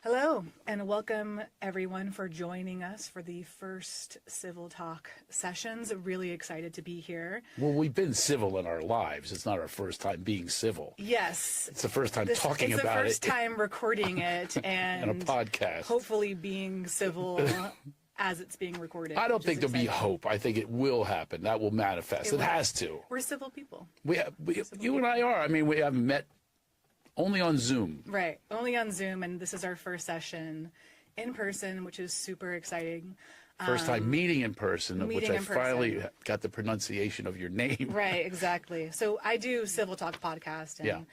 Hello, and welcome everyone for joining us for the first Civil Talk Sessions. Really excited to be here. Well, we've been civil in our lives. It's not our first time being civil. Yes. It's the first time talking about it. It's the first time recording it and a podcast. Hopefully being civil as it's being recorded. I don't think there'll be hope. I think it will happen. That will manifest. It has to. We're civil people. You and I are. I mean, we haven't met only on Zoom. Right. Only on Zoom. And this is our first session in person, which is super exciting. First time meeting in person, which I finally got the pronunciation of your name. Right, exactly. So I do Civil Talk podcast, and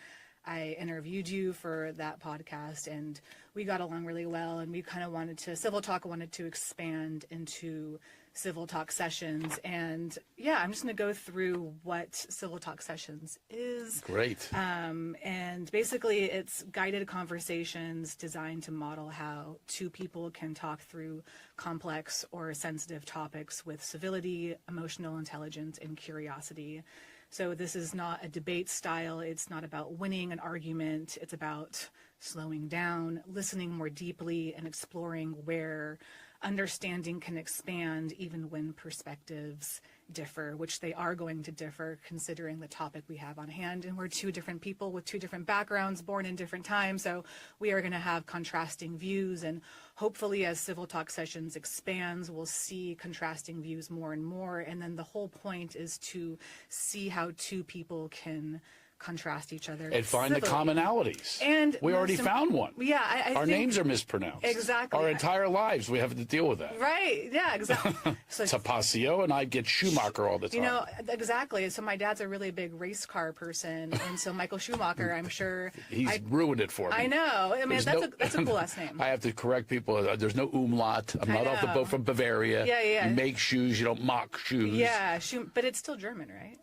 I interviewed you for that podcast, and we got along really well, and we kind of Civil Talk wanted to expand into Civil Talk Sessions, and I'm just going to go through what Civil Talk Sessions is. Great. And basically it's guided conversations designed to model how two people can talk through complex or sensitive topics with civility, emotional intelligence, and curiosity. So this is not a debate style. It's not about winning an argument. It's about slowing down, listening more deeply, and exploring where understanding can expand even when perspectives differ, which they are going to differ considering the topic we have on hand. And we're two different people with two different backgrounds, born in different times. So we are going to have contrasting views. And hopefully as Civil Talk Sessions expands, we'll see contrasting views more and more. And then the whole point is to see how two people can contrast each other and find the commonalities. And we already found one. Yeah, our names are mispronounced. Exactly. Our entire lives we have to deal with that. Right. Yeah. Exactly. So Tapasio and I get Schumacher all the time. You know, exactly. So my dad's a really big race car person, and so Michael Schumacher, I'm sure he's ruined it for me. I know. I mean, that's a cool last name. I have to correct people. There's no umlaut. I'm not off the boat from Bavaria. Yeah. You make shoes. You don't mock shoes. Yeah. But it's still German, right?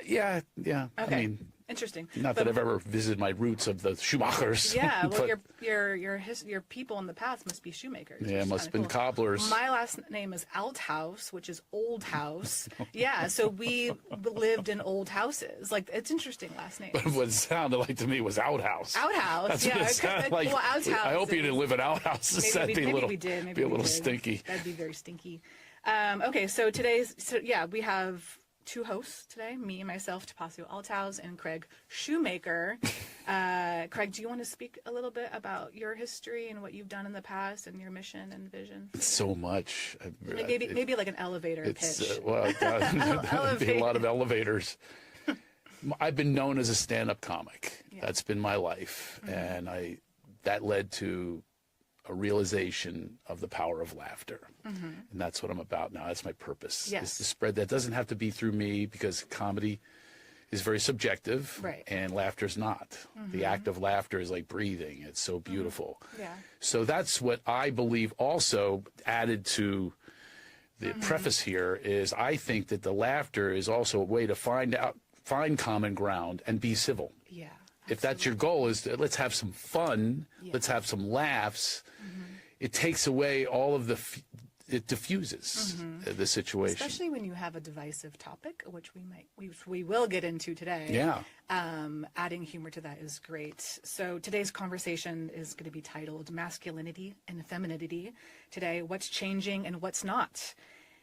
Yeah. Okay. I mean, interesting. Not that I've ever visited my roots of the Schumachers. Yeah, well, your people in the past must be shoemakers. Yeah, must have been cobblers. My last name is Althaus, which is old house. Yeah, so we lived in old houses. Like, it's interesting last name. But what it sounded like to me was outhouse. Outhouse. That's what it sounded like. Well, outhouse. I hope you didn't live in outhouses. That'd be a little stinky. That'd be very stinky. Okay, so we have two hosts today, me and myself, Tapasio Althaus, and Craig Shoemaker. Craig, do you want to speak a little bit about your history and what you've done in the past and your mission and vision? So much. Maybe like an elevator pitch. There'd be a lot of elevators. I've been known as a stand-up comic. Yeah. That's been my life. Mm-hmm. And that led to a realization of the power of laughter. Mm-hmm. And that's what I'm about now. That's my purpose. Yes. Is to spread that. Doesn't have to be through me, because comedy is very subjective, right, and laughter's not. Mm-hmm. The act of laughter is like breathing. It's so beautiful. Mm-hmm. Yeah. So that's what I believe also added to the preface here is I think that the laughter is also a way to find common ground and be civil. Yeah. If that's your goal, is let's have some fun, let's have some laughs, it takes away all of it diffuses the situation. Especially when you have a divisive topic, which we will get into today. Yeah. Adding humor to that is great. So today's conversation is going to be titled Masculinity and Femininity. Today, what's changing and what's not.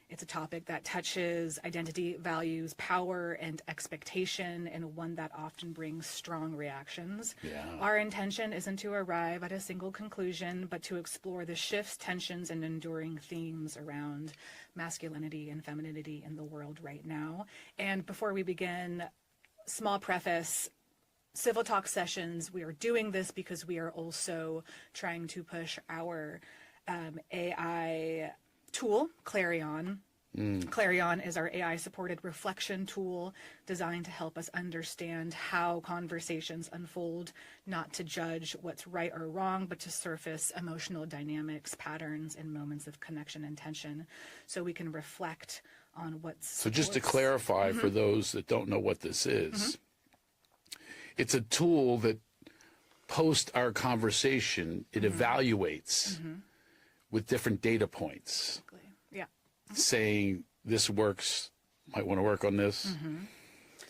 It's a topic that touches identity, values, power, and expectation, and one that often brings strong reactions. Yeah. Our intention isn't to arrive at a single conclusion, but to explore the shifts, tensions, and enduring themes around masculinity and femininity in the world right now. And before we begin, small preface. Civil Talk Sessions, we are doing this because we are also trying to push our AI tool, Clarion. Clarion is our AI-supported reflection tool designed to help us understand how conversations unfold, not to judge what's right or wrong, but to surface emotional dynamics, patterns, and moments of connection and tension, so we can reflect on what's... So just to clarify for those that don't know what this is, it's a tool that post our conversation, it evaluates with different data points. Yeah. Saying this works, might want to work on this.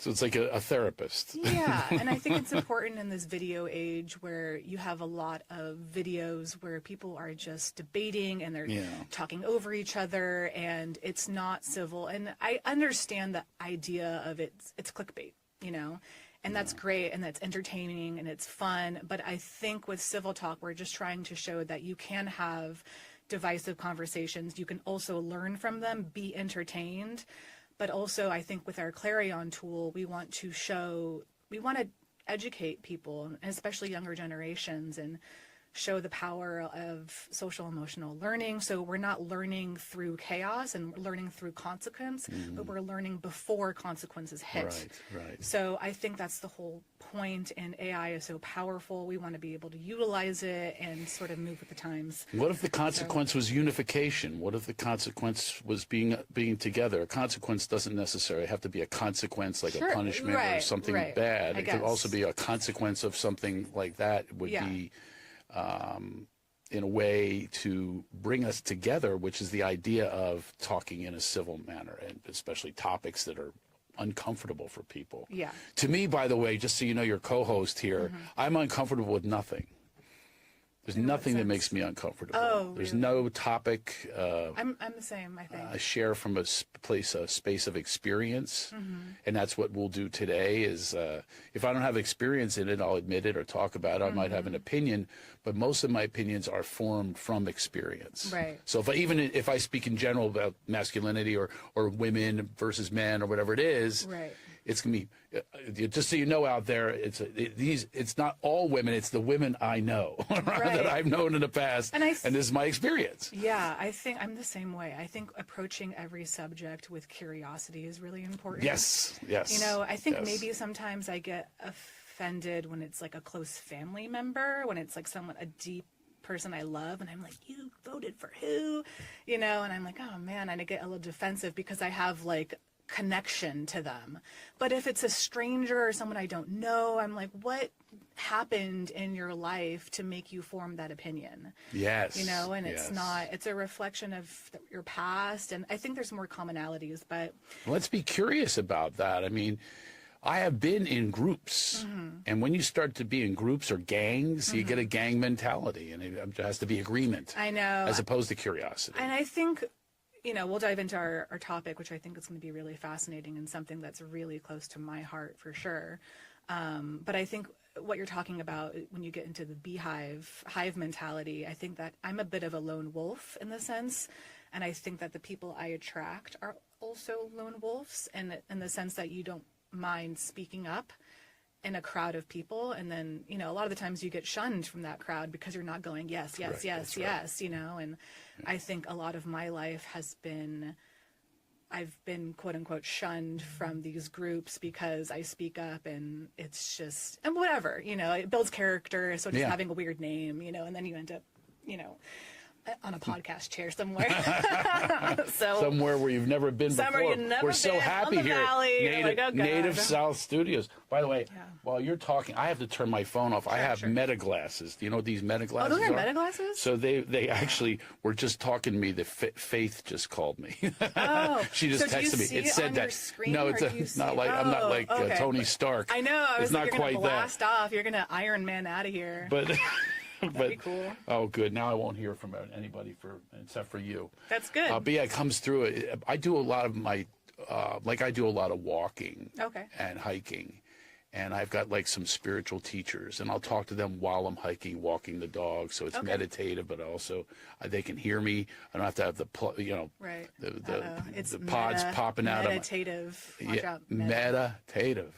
So it's like a therapist. Yeah, and I think it's important in this video age where you have a lot of videos where people are just debating and they're talking over each other, and it's not civil. And I understand the idea of it's clickbait, and that's great, and that's entertaining, and it's fun. But I think with Civil Talk, we're just trying to show that you can have divisive conversations. You can also learn from them, be entertained. But also, I think with our Clarion tool, we want to educate people, and especially younger generations, and show the power of social emotional learning. So we're not learning through chaos and learning through consequence, but we're learning before consequences hit. Right. So I think that's the whole point, and AI is so powerful. We want to be able to utilize it and sort of move with the times. What if the consequence was unification? What if the consequence was being together? A consequence doesn't necessarily have to be a consequence like a punishment or something bad. It could also be a consequence of something like that. It would be in a way to bring us together, which is the idea of talking in a civil manner, and especially topics that are uncomfortable for people. Yeah. To me, by the way, just so you know, your co-host here, I'm uncomfortable with nothing. There's nothing that makes me uncomfortable. Oh, There's really? no topic. I'm the same, I think. I share from a space of experience, and that's what we'll do today. Is if I don't have experience in it, I'll admit it or talk about it. I might have an opinion, but most of my opinions are formed from experience. Right. So if I speak in general about masculinity or women versus men or whatever it is, it's gonna be just so you know out there. It's not all women. It's the women I know that I've known in the past, and this is my experience. Yeah, I think I'm the same way. I think approaching every subject with curiosity is really important. Yes. I think maybe sometimes I get offended when it's like a close family member, when it's like a deep person I love, and I'm like, you voted for who? And I'm like, oh man, and I get a little defensive because I have like connection to them. But if it's a stranger or someone I don't know, I'm like, what happened in your life to make you form that opinion? Yes. And it's a reflection of your past, and I think there's more commonalities, but let's be curious about that. I mean, I have been in groups, and when you start to be in groups or gangs, you get a gang mentality, and it has to be agreement. I know. As opposed to curiosity. And I think we'll dive into our topic, which I think is going to be really fascinating and something that's really close to my heart for sure. But I think what you're talking about when you get into the hive mentality, I think that I'm a bit of a lone wolf in the sense, and I think that the people I attract are also lone wolves, and in the sense that you don't mind speaking up in a crowd of people, and then a lot of the times you get shunned from that crowd because you're not going yes, and I think a lot of my life has been, I've been quote unquote shunned from these groups because I speak up, and it's just, and whatever, it builds character. So just having a weird name, and then you end up, on a podcast chair somewhere. Somewhere where you've never been before. We're so happy here. Native South Studios. By the way, while you're talking, I have to turn my phone off. I have meta glasses. Do you know what these meta glasses are? Oh, those are meta glasses? So they actually were just talking to me. The Faith just called me. Oh. She just texted me. It said that. No, it's not like, I'm not like Tony Stark. I know. I was not you're quite gonna blast off. You're gonna Iron Man out of here. But That'd be cool. Oh, good. Now I won't hear from anybody except for you. That's good. But yeah, it comes through. I do a lot of my, I do a lot of walking and hiking. And I've got like some spiritual teachers, and I'll talk to them while I'm hiking, walking the dog. So it's meditative, but also they can hear me. I don't have to have the pods popping out of my... Meditative. Watch out. Meditative.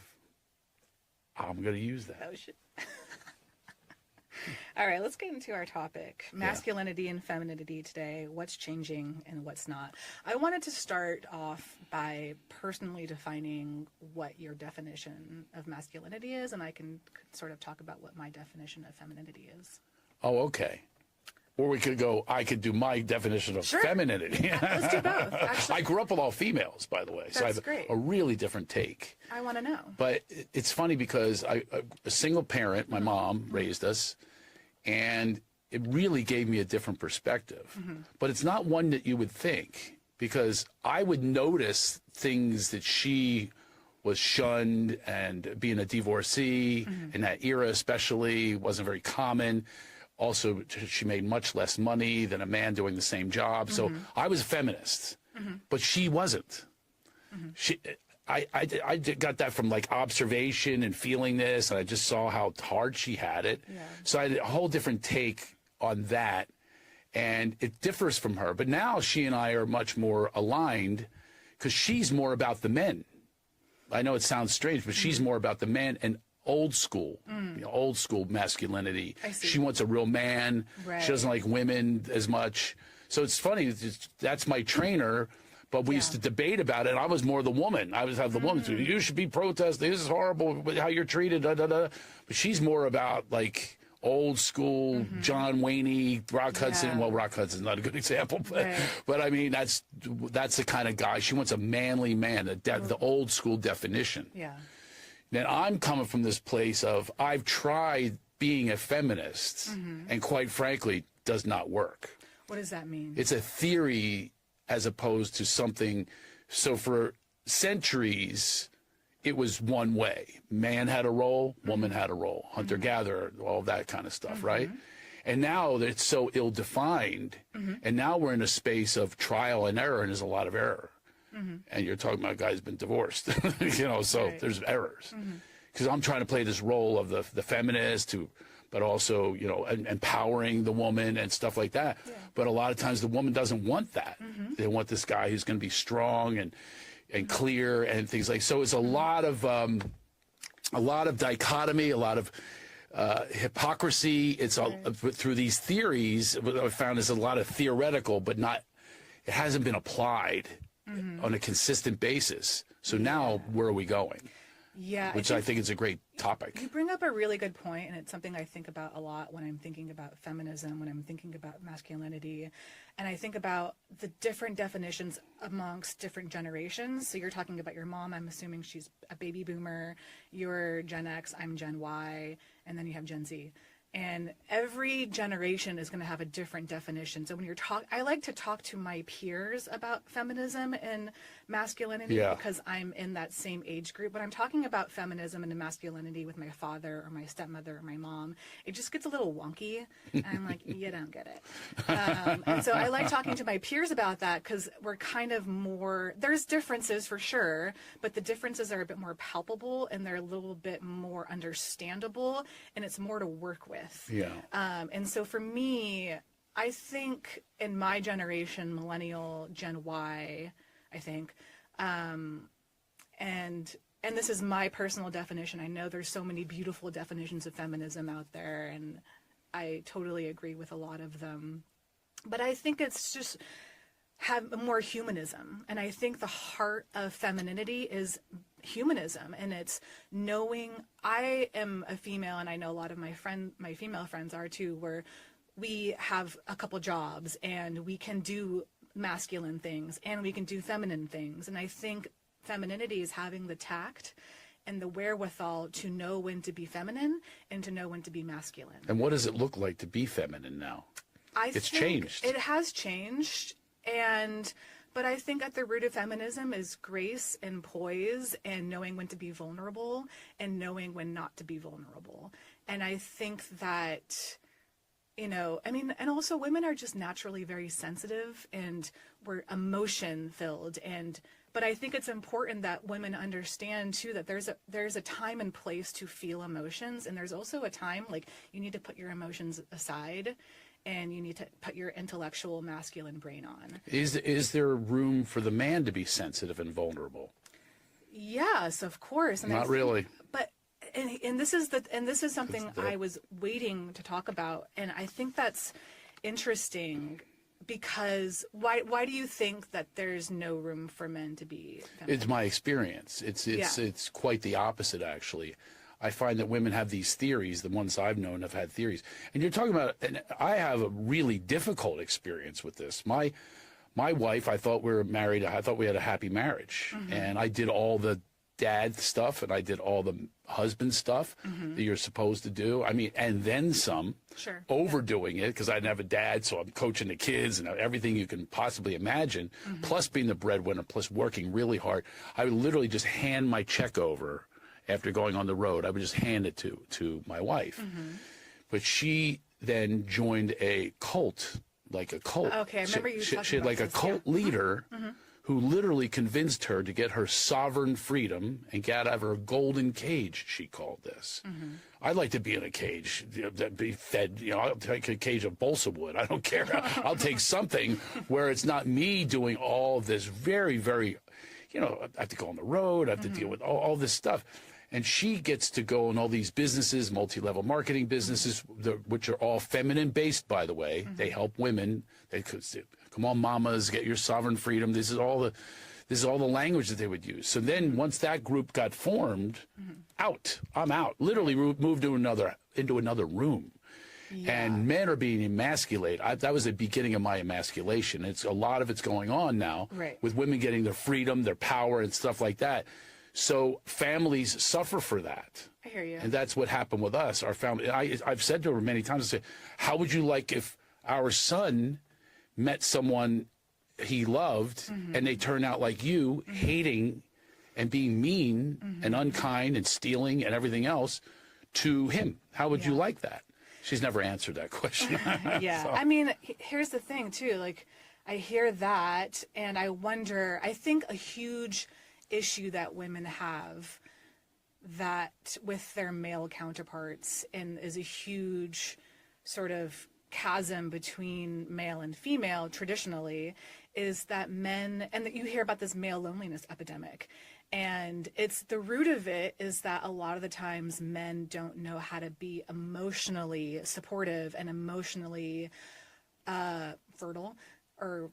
I'm going to use that. Oh, shit. All right, let's get into our topic. Masculinity and femininity today. What's changing and what's not? I wanted to start off by personally defining what your definition of masculinity is, and I can sort of talk about what my definition of femininity is. Oh, okay. Or we could go, I could do my definition of femininity. Let's do both. Actually, I grew up with all females, by the way. So I have a really different take. I want to know. But it's funny because a single parent, my mom raised us, and it really gave me a different perspective. But it's not one that you would think, because I would notice things that she was shunned, and being a divorcee in that era especially wasn't very common. Also, she made much less money than a man doing the same job. So I was a feminist, but she wasn't. I got that from like observation and feeling this, and I just saw how hard she had it. Yeah. So I had a whole different take on that, and it differs from her. But now she and I are much more aligned because she's more about the men. I know it sounds strange, but she's more about the men and old school, old school masculinity. I see. She wants a real man. Right. She doesn't like women as much. So it's funny. That's my trainer. But we used to debate about it. I was more the woman. I was the woman. You should be protesting. This is horrible how you're treated. Da, da, da. But she's more about like old school John Wayne, Rock Hudson. Well, Rock Hudson's not a good example, but I mean that's the kind of guy. She wants a manly man, the old school definition. Yeah. Then I'm coming from this place of I've tried being a feminist, and quite frankly, does not work. What does that mean? It's a theory as opposed to something. So for centuries, it was one way. Man had a role, woman had a role, hunter-gatherer, all that kind of stuff, right? And now it's so ill-defined, and now we're in a space of trial and error, and there's a lot of error. And you're talking about a guy who's been divorced, so there's errors. Because I'm trying to play this role of the feminist, but also, empowering the woman and stuff like that. Yeah. But a lot of times the woman doesn't want that. They want this guy who's going to be strong and clear and things like. So it's a lot of dichotomy, a lot of hypocrisy. It's through these theories. What I found is a lot of theoretical, but it hasn't been applied on a consistent basis. So now where are we going? Yeah, Which I think is a great topic. You bring up a really good point, and it's something I think about a lot when I'm thinking about feminism, when I'm thinking about masculinity, and I think about the different definitions amongst different generations. So you're talking about your mom, I'm assuming she's a baby boomer, you're Gen X, I'm Gen Y, and then you have Gen Z. And every generation is going to have a different definition. So when I like to talk to my peers about feminism and masculinity because I'm in that same age group. When I'm talking about feminism and masculinity with my father or my stepmother or my mom, it just gets a little wonky. And I'm like, you don't get it. And so I like talking to my peers about that because we're kind of more, there's differences for sure, but the differences are a bit more palpable and they're a little bit more understandable and it's more to work with. Yeah. And so for me, I think in my generation, millennial, Gen Y, I think, and this is my personal definition. I know there's so many beautiful definitions of feminism out there, and I totally agree with a lot of them. But I think it's just have more humanism. And I think the heart of femininity is humanism, and it's knowing I am a female, and I know a lot of my female friends are too, where we have a couple jobs and we can do masculine things and we can do feminine things. And I think femininity is having the tact and the wherewithal to know when to be feminine and to know when to be masculine. And what does it look like to be feminine now? It's changed. It has changed, but I think at the root of feminism is grace and poise and knowing when to be vulnerable and knowing when not to be vulnerable. And I think that, and also women are just naturally very sensitive and we're emotion filled. But I think it's important that women understand too that there's a time and place to feel emotions. And there's also a time, like, you need to put your emotions aside and you need to put your intellectual masculine brain on. Is there room for the man to be sensitive and vulnerable? Yes, of course. And Not really. But and this is something I was waiting to talk about, and I think that's interesting because why do you think that there's no room for men to be feminine? It's my experience. It's quite the opposite, actually. I find that women have these theories. The ones I've known have had theories. And you're talking about, and I have a really difficult experience with this. My wife, I thought we were married. I thought we had a happy marriage. And I did all the dad stuff and I did all the husband stuff that you're supposed to do. I mean, and then some. Sure. Overdoing it because I didn't have a dad, so I'm coaching the kids and everything you can possibly imagine, plus being the breadwinner, plus working really hard. I would literally just hand my check over after going on the road. I would just hand it to my wife. But she then joined a cult, like a cult. Okay, I remember you talking She had about like a this, cult leader who literally convinced her to get her sovereign freedom and get out of her golden cage, she called this. I'd like to be in a cage, be fed, I'll take a cage of balsa wood. I don't care. I'll take something where it's not me doing all of this very, very, I have to go on the road. I have to deal with all this stuff. And she gets to go in all these businesses, multi-level marketing businesses, which are all feminine-based, by the way. They help women. They could say, come on, mamas, get your sovereign freedom. This is all the language that they would use. So then once that group got formed, I'm out. Literally moved to into another room. Yeah. And men are being emasculated. That was the beginning of my emasculation. A lot of it's going on now with women getting their freedom, their power, and stuff like that. So families suffer for that. I hear you. And that's what happened with us. Our family. I've said to her many times, I say, how would you like if our son met someone he loved and they turn out like you, hating and being mean and unkind and stealing and everything else to him? How would you like that? She's never answered that question. Yeah. So. I mean, here's the thing, too. Like, I hear that, and I wonder, I think a huge issue that women have that with their male counterparts and is a huge sort of chasm between male and female traditionally is that men, and that you hear about this male loneliness epidemic, and it's the root of it is that a lot of the times men don't know how to be emotionally supportive and emotionally fertile or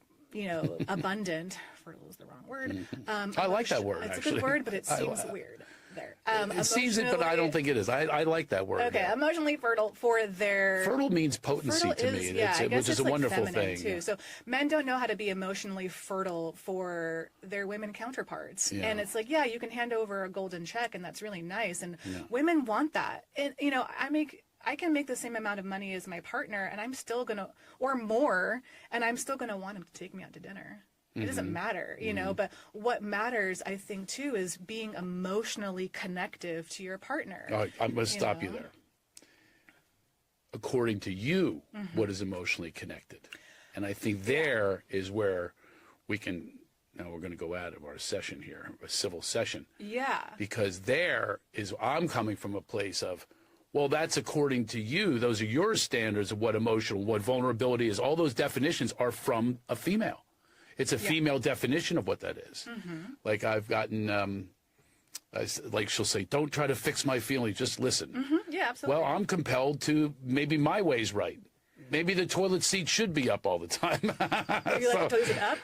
abundant. Fertile is the wrong word. I like that word. It's actually. a good word, but it seems weird there. It seems it, but I don't think it is. I like that word. Okay, yeah. Emotionally fertile for their... Fertile means potency fertile to me, which is a like wonderful feminine thing. Too. So men don't know how to be emotionally fertile for their women counterparts. Yeah. And it's like, you can hand over a golden check and that's really nice. And women want that. And, I can make the same amount of money as my partner and I'm still going to, or more, and I'm still going to want him to take me out to dinner. It doesn't matter, but what matters, I think, too, is being emotionally connective to your partner. All right, I'm going to stop you there. According to you, what is emotionally connected? And I think there is where we can, now we're going to go out of our session here, a civil session. Yeah. Because there is, I'm coming from a place of, well, that's according to you. Those are your standards of what emotional, what vulnerability is. All those definitions are from a female. It's a female definition of what that is. Like I've gotten, like she'll say, don't try to fix my feelings, just listen. Yeah, absolutely. Well, I'm compelled to, maybe my way's right. Maybe the toilet seat should be up all the time. You like the toilet seat up?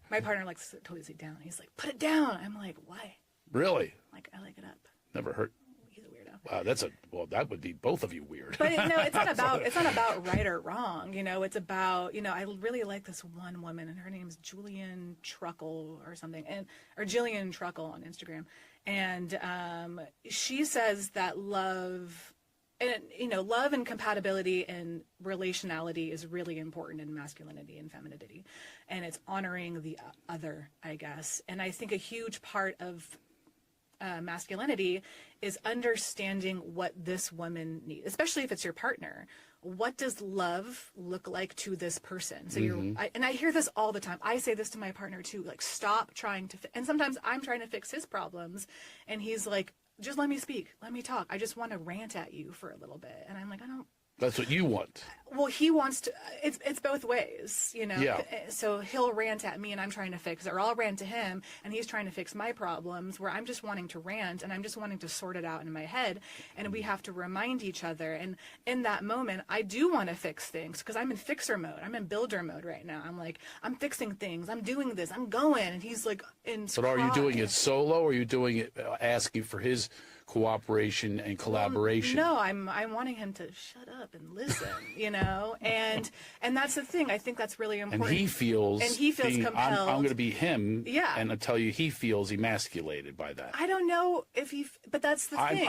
My partner likes the toilet seat down. He's like, put it down. I'm like, why? Really? Like, I like it up. Never heard. He's a weirdo. Wow, that would be both of you weird. But it's not about right or wrong. It's about, I really like this one woman, and her name's Julian Truckle or something, or Jillian Truckle on Instagram, and she says that love and compatibility and relationality is really important in masculinity and femininity, and it's honoring the other, I guess. And I think a huge part of masculinity is understanding what this woman needs, especially if it's your partner. What does love look like to this person? So and I hear this all the time. I say this to my partner too, like, stop trying to, and sometimes I'm trying to fix his problems and he's like, just let me speak, let me talk. I just want to rant at you for a little bit. And I'm like, I don't. That's what you want. Well, he wants to, it's both ways, Yeah. So he'll rant at me and I'm trying to fix it, or I'll rant to him and he's trying to fix my problems, where I'm just wanting to rant and I'm just wanting to sort it out in my head. And we have to remind each other. And in that moment, I do want to fix things because I'm in fixer mode. I'm in builder mode right now. I'm like, I'm fixing things. I'm doing this. I'm going. And he's like, But are you doing it solo, or are you doing it asking for his cooperation and collaboration. No, I'm wanting him to shut up and listen, you know, and that's the thing. I think that's really important. And he feels compelled. I'm going to be him. Yeah. And I tell you, he feels emasculated by that. I don't know if but that's the thing.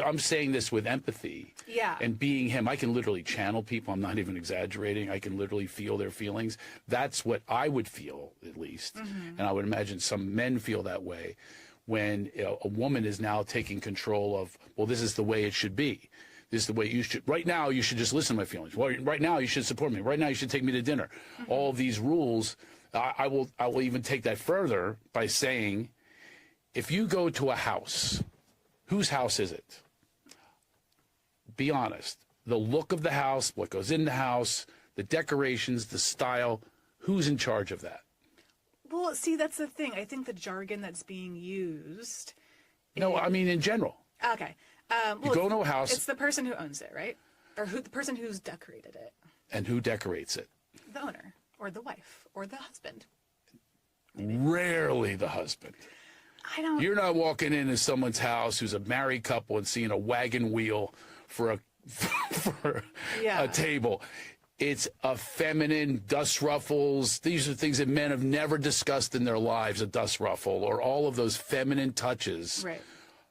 I'm saying this with empathy. Yeah. And being him, I can literally channel people. I'm not even exaggerating. I can literally feel their feelings. That's what I would feel, at least. And I would imagine some men feel that way when a woman is now taking control of, well, this is the way it should be. This is the way you should. Right now, you should just listen to my feelings. Well, right now, you should support me. Right now, you should take me to dinner. All of these rules, I will even take that further by saying, if you go to a house, whose house is it? Be honest. The look of the house, what goes in the house, the decorations, the style, who's in charge of that? Well, see, that's the thing. I think the jargon that's being used. No, I mean in general. Okay. You go to a house. It's the person who owns it, right? Or the person who's decorated it. And who decorates it? The owner, or the wife, or the husband. Rarely the husband. I don't. You're not walking into someone's house who's a married couple and seeing a wagon wheel for a table. It's a feminine dust ruffles. These are things that men have never discussed in their lives, a dust ruffle, or all of those feminine touches. Right.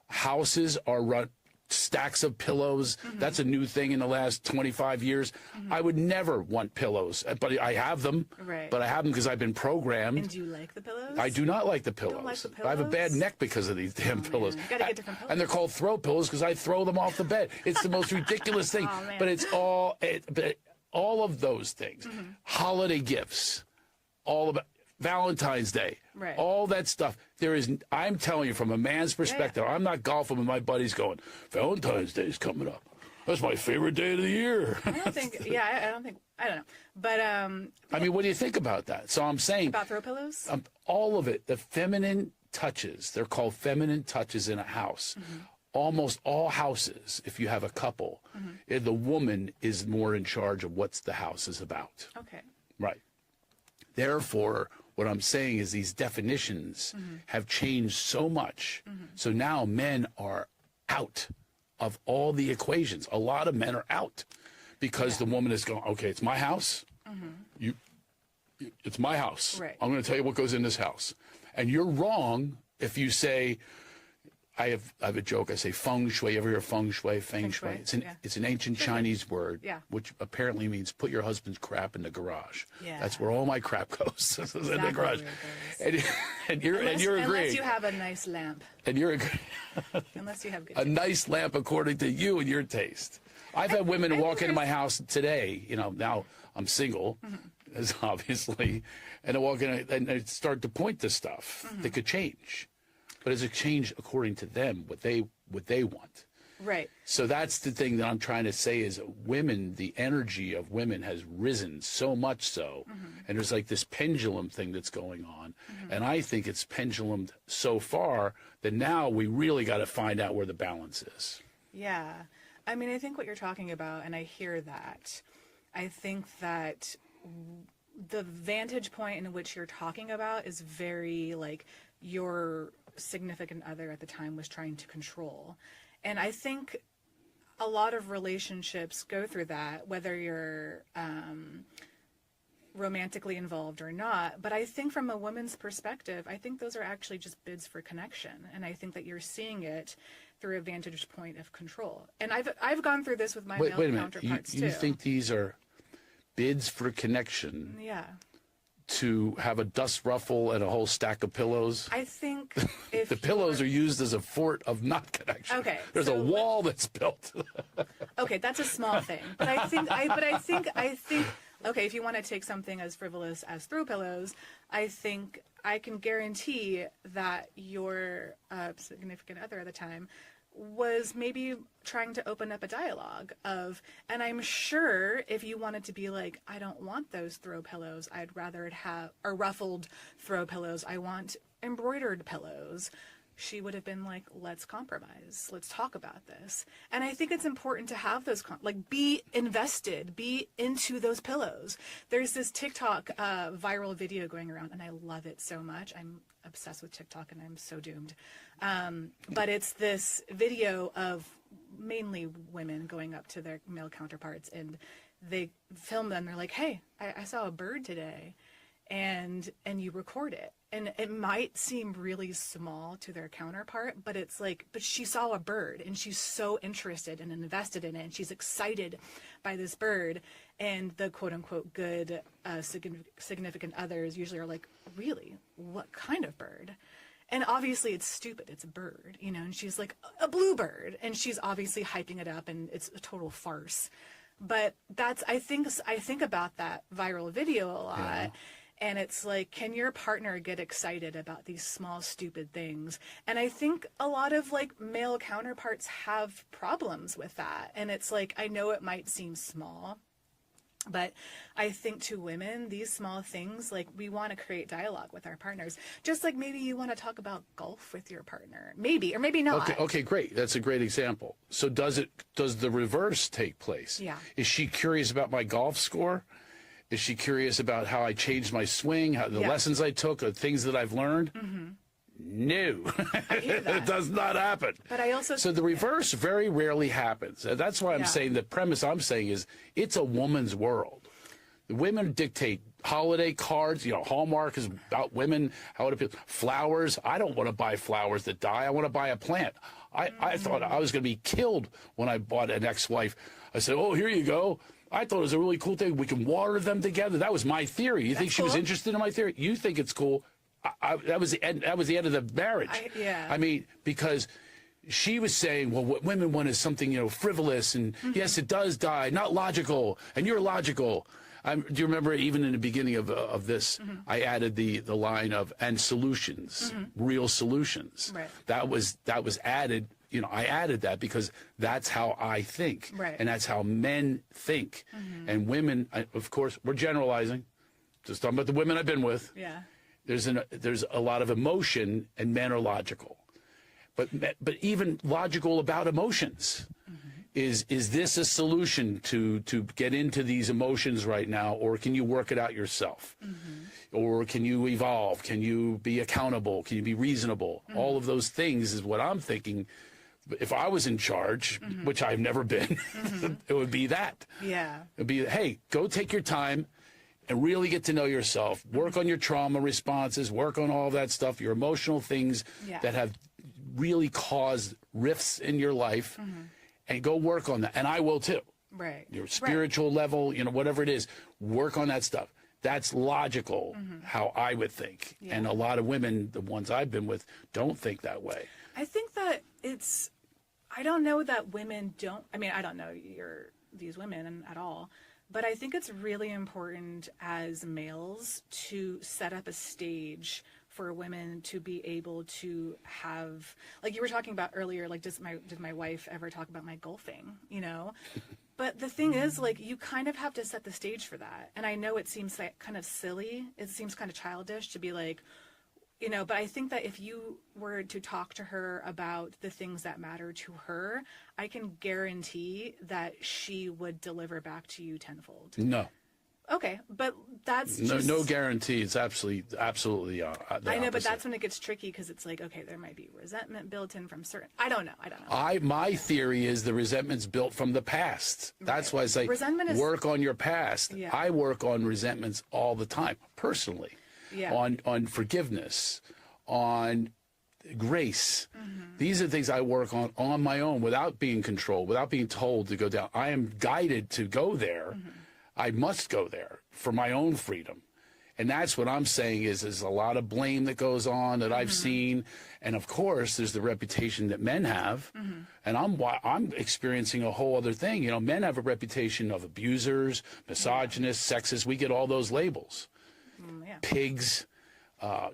Houses are stacks of pillows. That's a new thing in the last 25 years. I would never want pillows, but I have them. Right. But I have them because I've been programmed. And do you like the pillows? I do not like the pillows. Don't like the I have a bad pillows? neck because of these damn pillows. You gotta get different pillows. And they're called throw pillows because I throw them off the bed. It's the most ridiculous thing. Oh, man. But it's all of those things. Holiday gifts, all about Valentine's Day, Right. all that stuff. I'm telling you from a man's perspective, I'm not golfing with my buddies going, Valentine's Day is coming up. That's my favorite day of the year. I don't think. Yeah, I don't know. But I mean, what do you think about that? So I'm saying about throw pillows. all of it, the feminine touches, they're called feminine touches in a house. Almost all houses, if you have a couple, the woman is more in charge of what the house is about. Okay. Right. Therefore, what I'm saying is these definitions have changed so much. So now men are out of all the equations. A lot of men are out because the woman is going, okay, it's my house. It's my house. Right. I'm going to tell you what goes in this house. And you're wrong if you say, I have a joke. I say feng shui. You ever hear of feng shui? Feng shui. It's an ancient Chinese word, which apparently means put your husband's crap in the garage. Yeah. That's where all my crap goes. In the garage. Where it goes. And you're agreeing. Unless you have a nice lamp. And you're agreeing. Unless you have good. A nice lamp according to you and your taste. I've had women walk into my house today. You know, now I'm single, as obviously, and they walk in and they start to point to stuff that could change. But it's a change according to them, what they want. Right. So that's the thing that I'm trying to say is women, the energy of women has risen so much so. And there's like this pendulum thing that's going on. And I think it's pendulumed so far that now we really got to find out where the balance is. Yeah. I mean, I think what you're talking about, and I hear that, I think that the vantage point in which you're talking about is very like your significant other at the time was trying to control. And I think a lot of relationships go through that, whether you're romantically involved or not. But I think from a woman's perspective, I think those are actually just bids for connection. And I think that you're seeing it through a vantage point of control. And I've gone through this with my male counterparts too. You think these are bids for connection? Yeah. To have a dust ruffle and a whole stack of pillows? I think if the pillows are used as a fort of not connection. Okay. There's a wall that's built. Okay, that's a small thing. But I think okay, if you want to take something as frivolous as throw pillows, I think I can guarantee that your significant other at the time was maybe trying to open up a dialogue of, and I'm sure if you wanted to be like, I don't want those throw pillows, I'd rather it have, or ruffled throw pillows, I want embroidered pillows. she would have been like, let's compromise. Let's talk about this. And I think it's important to have those, be invested, be into those pillows. There's this TikTok viral video going around, and I love it so much. I'm obsessed with TikTok, and I'm so doomed. But it's this video of mainly women going up to their male counterparts, and they film them. They're like, hey, I saw a bird today. And you record it, and it might seem really small to their counterpart, but it's like, but she saw a bird and she's so interested and invested in it, and she's excited by this bird. And the quote unquote good significant others usually are like, really, what kind of bird? And obviously it's stupid, it's a bird, and she's like, a bluebird, and she's obviously hyping it up, and it's a total farce. But I think about that viral video a lot. Yeah. And it's like, can your partner get excited about these small, stupid things? And I think a lot of male counterparts have problems with that. And it's like, I know it might seem small, but I think to women, these small things, we want to create dialogue with our partners. Just like maybe you want to talk about golf with your partner, maybe, or maybe not. Okay, great. That's a great example. So does the reverse take place? Yeah. Is she curious about my golf score? Is she curious about how I changed my swing, the lessons I took, the things that I've learned? Mm-hmm. No, it does not happen. But I also so the reverse very rarely happens. And that's why I'm saying the premise I'm saying is it's a woman's world. The women dictate holiday cards. Hallmark is about women. How it flowers. I don't want to buy flowers that die. I want to buy a plant. I thought I was going to be killed when I bought an ex-wife. I said, "Oh, here you go." I thought it was a really cool thing. We can water them together. That was my theory. You think she was interested in my theory? You think it's cool? That was the end. That was the end of the marriage. I mean, because she was saying, well, what women want is something, frivolous, and yes, it does die, not logical, and you're logical. Do you remember even in the beginning of this, I added the line of and solutions, real solutions. Right. That was added. I added that because that's how I think, and that's how men think, and women. Of course, we're generalizing. Just talking about the women I've been with. Yeah. There's a lot of emotion, and men are logical, but even logical about emotions. Is this a solution to get into these emotions right now, or can you work it out yourself? Or can you evolve? Can you be accountable? Can you be reasonable? All of those things is what I'm thinking. If I was in charge, which I've never been, it would be that. Yeah. It would be, hey, go take your time and really get to know yourself. Work on your trauma responses. Work on all that stuff, your emotional things that have really caused rifts in your life, and go work on that. And I will too. Right. Your spiritual level, whatever it is, work on that stuff. That's logical, how I would think. Yeah. And a lot of women, the ones I've been with, don't think that way. I think that I don't know that women don't, I don't know these women at all, but I think it's really important as males to set up a stage for women to be able to have, like you were talking about earlier, did my wife ever talk about my golfing, But the thing is, you kind of have to set the stage for that. And I know it seems kind of silly. It seems kind of childish to be like, but I think that if you were to talk to her about the things that matter to her, I can guarantee that she would deliver back to you tenfold. No. Okay, but that's just... No guarantee. It's absolutely I know, opposite. but that's when it gets tricky because it's like, okay, there might be resentment built in from certain... I don't know. My theory is the resentment's built from the past. That's why I say work on your past. Yeah. I work on resentments all the time, personally. Yeah. On forgiveness, on grace. These are things I work on my own without being controlled, without being told to go down. I am guided to go there. I must go there for my own freedom. And that's what I'm saying is a lot of blame that goes on that I've seen. And of course, there's the reputation that men have. And I'm experiencing a whole other thing. Men have a reputation of abusers, misogynists, sexists. We get all those labels. Pigs,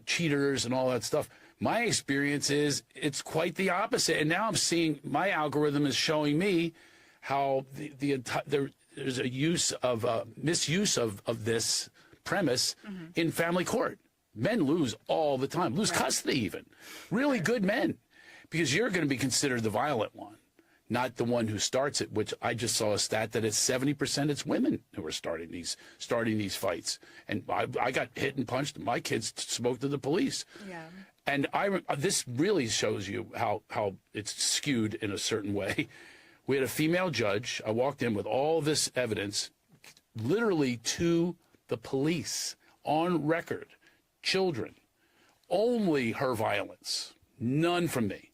cheaters, and all that stuff. My experience is it's quite the opposite. And now I'm seeing my algorithm is showing me how there's a misuse of this premise in family court. Men lose all the time, lose custody even. Really good men, because you're going to be considered the violent one, not the one who starts it, which I just saw a stat that it's 70% it's women who are starting these fights. And I got hit and punched, and my kids spoke to the police. Yeah. And this really shows you how it's skewed in a certain way. We had a female judge. I walked in with all this evidence, literally to the police, on record, children, only her violence, none from me.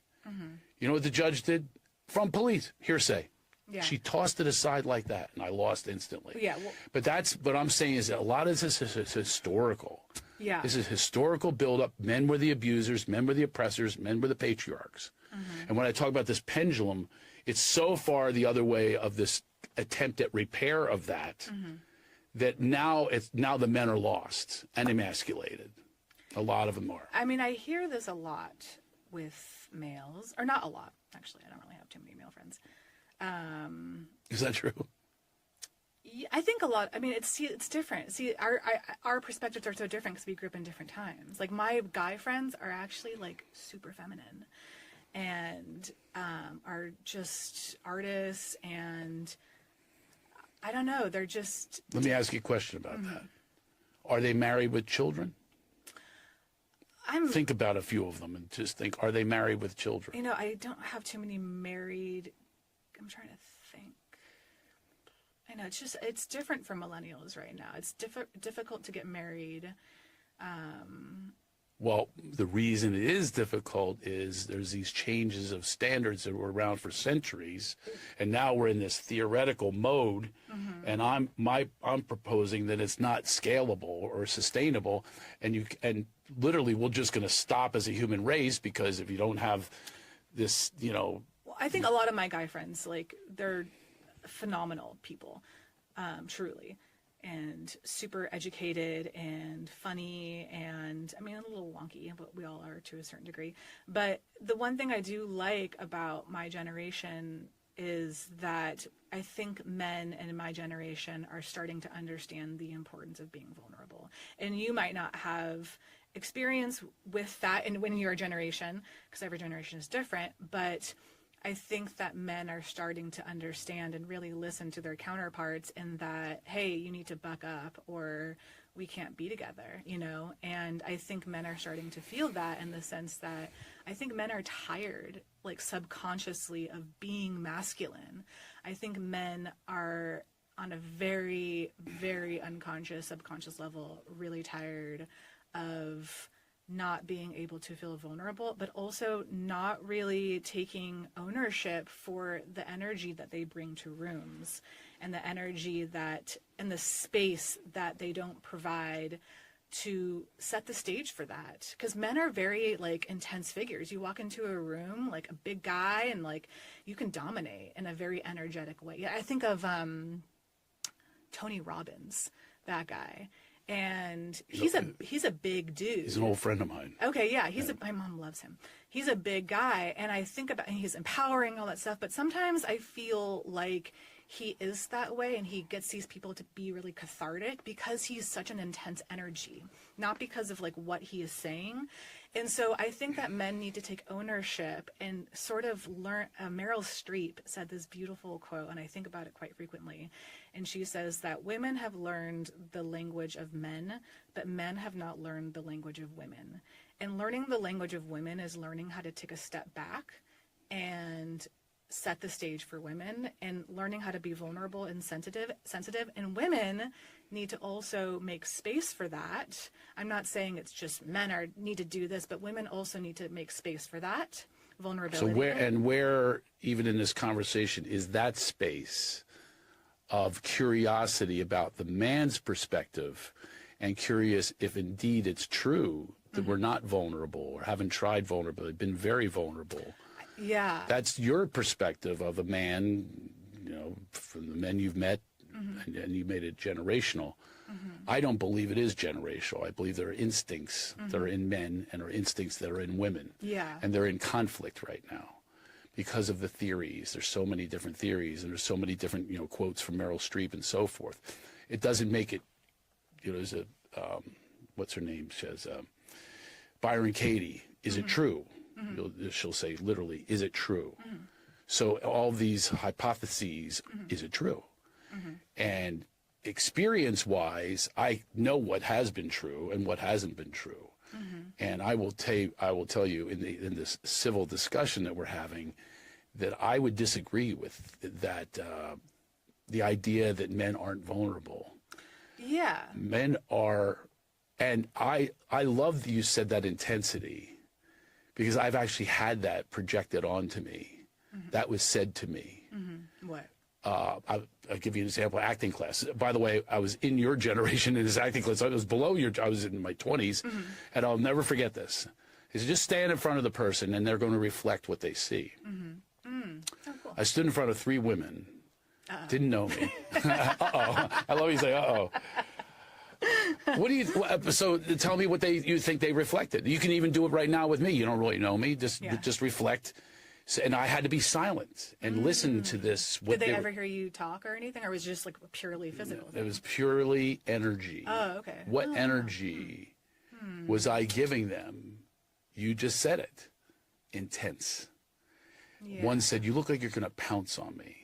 You know what the judge did? From police, hearsay. Yeah. She tossed it aside like that, and I lost instantly. Yeah. Well, but that's what I'm saying is that a lot of this is historical. yeah. This is historical buildup. Men were the abusers, men were the oppressors, men were the patriarchs. And when I talk about this pendulum, it's so far the other way of this attempt at repair of that, that now the men are lost and emasculated. A lot of them are. I mean, I hear this a lot with males, or not a lot, actually. I don't really have too many male friends. Is that true? Yeah, I think a lot. I mean, it's different. See, our perspectives are so different because we grew up in different times. Like, my guy friends are actually like super feminine, and are just artists, and I don't know. They're just. Let me ask you a question about that. Are they married with children? Think about a few of them and just think: are they married with children? You know, I don't have too many married. I'm trying to think. I know it's different for millennials right now. It's difficult to get married. Well, the reason it is difficult is there's these changes of standards that were around for centuries, and now we're in this theoretical mode. And I'm proposing that it's not scalable or sustainable, and literally we're just going to stop as a human race, because if you don't have this, Well, I think a lot of my guy friends, like, they're phenomenal people, truly, and super educated and funny, and I mean, a little wonky, but we all are to a certain degree. But the one thing I do like about my generation is that I think men in my generation are starting to understand the importance of being vulnerable. And you might not have experience with that when you're a generation, because every generation is different, but I think that men are starting to understand and really listen to their counterparts in that, hey, you need to buck up, or we can't be together, And I think men are starting to feel that, in the sense that I think men are tired, like, subconsciously, of being masculine. I think men are on a very, very unconscious, subconscious level, really tired of not being able to feel vulnerable, but also not really taking ownership for the energy that they bring to rooms, and the energy that, and the space that they don't provide to set the stage for that. Because men are very, like, intense figures. You walk into a room, like, a big guy, and, like, you can dominate in a very energetic way. Yeah, I think of Tony Robbins, that guy. And he's a big dude. He's an old friend of mine. Okay, yeah, my mom loves him. He's a big guy, and I think about, and he's empowering, all that stuff, but sometimes I feel like he is that way, and he gets these people to be really cathartic because he's such an intense energy, not because of, like, what he is saying. And so I think that men need to take ownership and sort of learn. Meryl Streep said this beautiful quote, and I think about it quite frequently. And she says that women have learned the language of men, but men have not learned the language of women. And learning the language of women is learning how to take a step back and set the stage for women, and learning how to be vulnerable and sensitive. And women need to also make space for that. I'm not saying it's just men need to do this, but women also need to make space for that vulnerability. So where even in this conversation is that space of curiosity about the man's perspective, and curious if indeed it's true that we're not vulnerable, or haven't tried vulnerability, been very vulnerable. Yeah. That's your perspective of a man, from the men you've met, and you made it generational. I don't believe it is generational. I believe there are instincts that are in men, and are instincts that are in women. Yeah. And they're in conflict right now because of the theories. There's so many different theories, and there's so many different, quotes from Meryl Streep and so forth. It doesn't make it, there's a, what's her name? She has Byron Katie. Is it true? She'll say literally, is it true? So all these hypotheses, is it true? And experience-wise, I know what has been true and what hasn't been true. And I will tell you in this civil discussion that we're having that I would disagree with that the idea that men aren't vulnerable. Yeah. Men are, and I love that you said that intensity, because I've actually had that projected onto me. That was said to me. What? I'll give you an example. Acting class. By the way, I was in your generation in this acting class. I was I was in my 20s, and I'll never forget this. He said, just stand in front of the person, and they're going to reflect what they see. Oh, cool. I stood in front of 3 women. Didn't know me. Uh-oh. I love you say, uh-oh. What do you? So tell me what you think they reflected. You can even do it right now with me. You don't really know me. Just reflect. So, and I had to be silent and listen to this. Did they ever hear you talk or anything, or was it just like purely physical? It was purely energy. Oh, okay. What energy was I giving them? You just said it. Intense. Yeah. One said, "You look like you're going to pounce on me."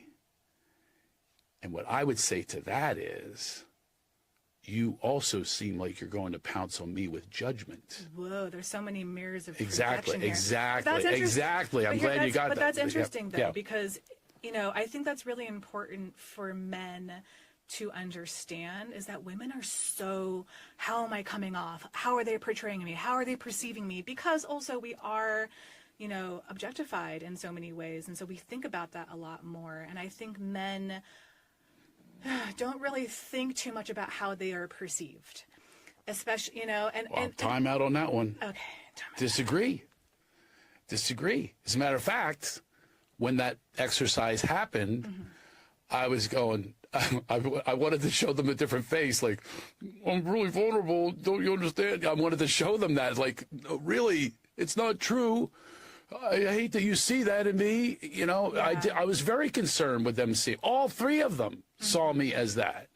And what I would say to that is, you also seem like you're going to pounce on me with judgment. Whoa, there's so many mirrors of Exactly. Exactly. I'm glad you got that. But that's interesting, though, Yeah. because, I think that's really important for men to understand, is that women are so, how am I coming off? How are they portraying me? How are they perceiving me? Because also we are, objectified in so many ways. And so we think about that a lot more. And I think men don't really think too much about how they are perceived, especially, time out on that one. Okay. Disagree. As a matter of fact, when that exercise happened, I was going, I wanted to show them a different face, like, I'm really vulnerable, don't you understand? I wanted to show them that, like, no, really, it's not true. I hate that you see that in me. I was very concerned with them seeing. All 3 of them saw me as that.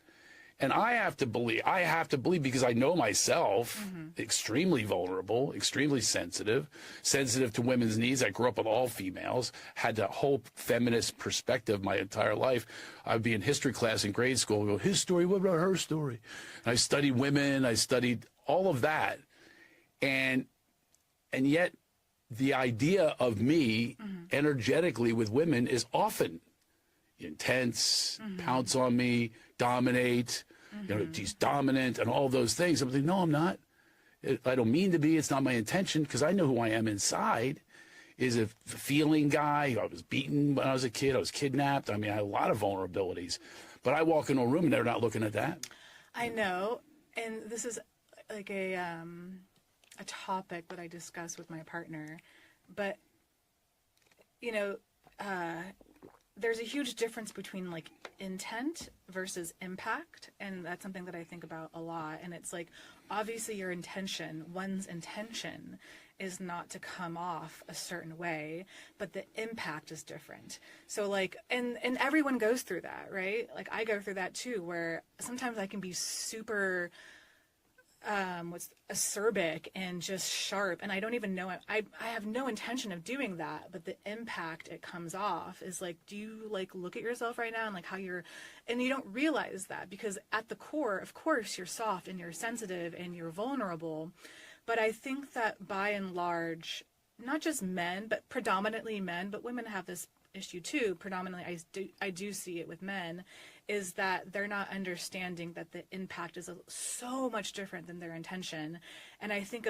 And I have to believe because I know myself, extremely vulnerable, extremely sensitive to women's needs. I grew up with all females, had that whole feminist perspective my entire life. I'd be in history class in grade school and go, his story, what about her story? And I studied women, I studied all of that. And yet, the idea of me energetically with women is often intense, pounce on me, dominate, she's dominant and all those things. I'm like, no, I'm not. I don't mean to be. It's not my intention, because I know who I am inside. Is a feeling guy. I was beaten when I was a kid. I was kidnapped. I mean, I had a lot of vulnerabilities. But I walk into a room and they're not looking at that. I know. And this is like a topic that I discuss with my partner, but there's a huge difference between like intent versus impact, and that's something that I think about a lot. And it's like, obviously one's intention is not to come off a certain way, but the impact is different. So like, and everyone goes through that, right? Like I go through that too, where sometimes I can be super acerbic and just sharp, and I don't even know it. I have no intention of doing that, but the impact it comes off is like, do you like look at yourself right now and like how and you don't realize that, because at the core, of course, you're soft and you're sensitive and you're vulnerable. But I think that by and large, not just men, but predominantly men, but women have this issue too. Predominantly, I do see it with men, is that they're not understanding that the impact is so much different than their intention. And I think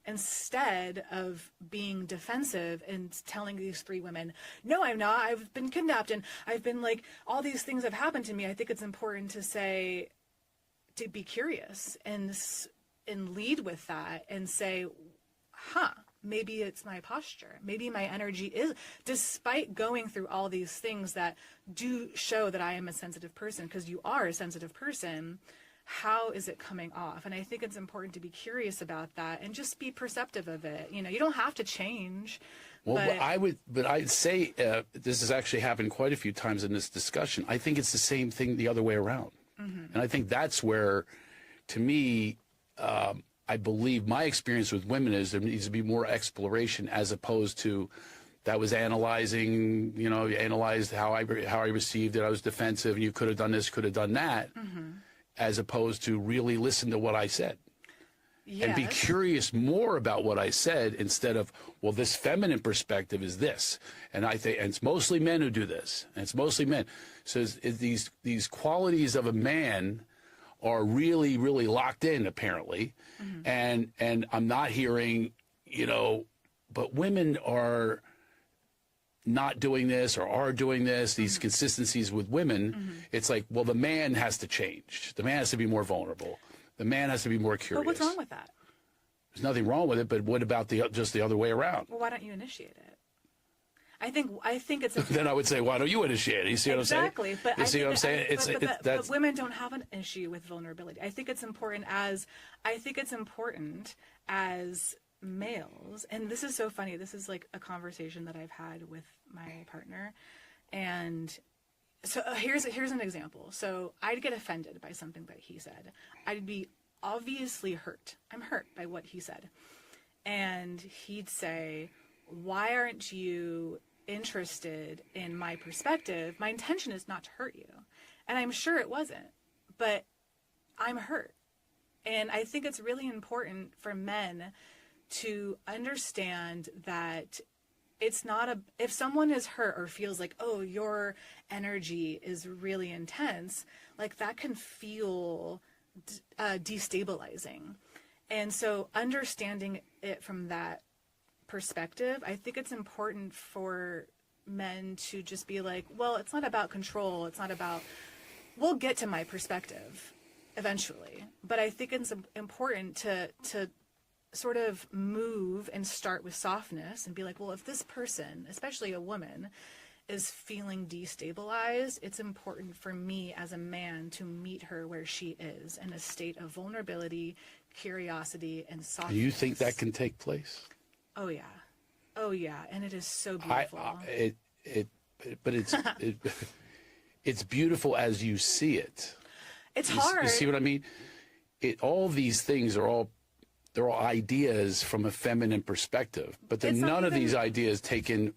instead of being defensive and telling these 3 women, no, I'm not, I've been kidnapped and I've been like, all these things have happened to me. I think it's important to be curious and lead with that and say, maybe it's my posture. Maybe my energy is, despite going through all these things that do show that I am a sensitive person, because you are a sensitive person, how is it coming off? And I think it's important to be curious about that and just be perceptive of it. You don't have to change. Well, I'd say this has actually happened quite a few times in this discussion. I think it's the same thing the other way around. And I think that's where, to me, I believe my experience with women is there needs to be more exploration as opposed to that was analyzing, you know, you analyzed how I received it. I was defensive and you could have done this, could have done that, as opposed to really listen to what I said. Yes. And be curious more about what I said instead of, well, this feminine perspective is this. And I think, and it's mostly men who do this. And it's mostly men. So these qualities of a man are really, really locked in, apparently. And I'm not hearing, you know, but women are not doing this or are doing this, these consistencies with women. It's like, well, the man has to change. The man has to be more vulnerable. The man has to be more curious. But what's wrong with that? There's nothing wrong with it, but what about just the other way around? Well, why don't you initiate it? I think it's then I would say, why don't you initiate it? You see what I'm saying? Exactly. But you see what I'm saying? But women don't have an issue with vulnerability. I think it's important as males, and this is so funny. This is like a conversation that I've had with my partner, and so here's an example. So I'd get offended by something that he said. I'd be obviously hurt. I'm hurt by what he said. And he'd say, why aren't you interested in my perspective? My intention is not to hurt you. And I'm sure it wasn't, but I'm hurt. And I think it's really important for men to understand that it's not if someone is hurt or feels like, oh, your energy is really intense, like that can feel destabilizing. And so understanding it from that perspective, I think it's important for men to just be like, well, it's not about control. It's not about, we'll get to my perspective eventually. But I think it's important to sort of move and start with softness and be like, well, if this person, especially a woman, is feeling destabilized, it's important for me as a man to meet her where she is in a state of vulnerability, curiosity, and softness. Do you think that can take place? Oh yeah. Oh yeah. And it is so beautiful. But it's beautiful as you see it. It's hard. You see what I mean? All these things are they're all ideas from a feminine perspective, but then none of these ideas take in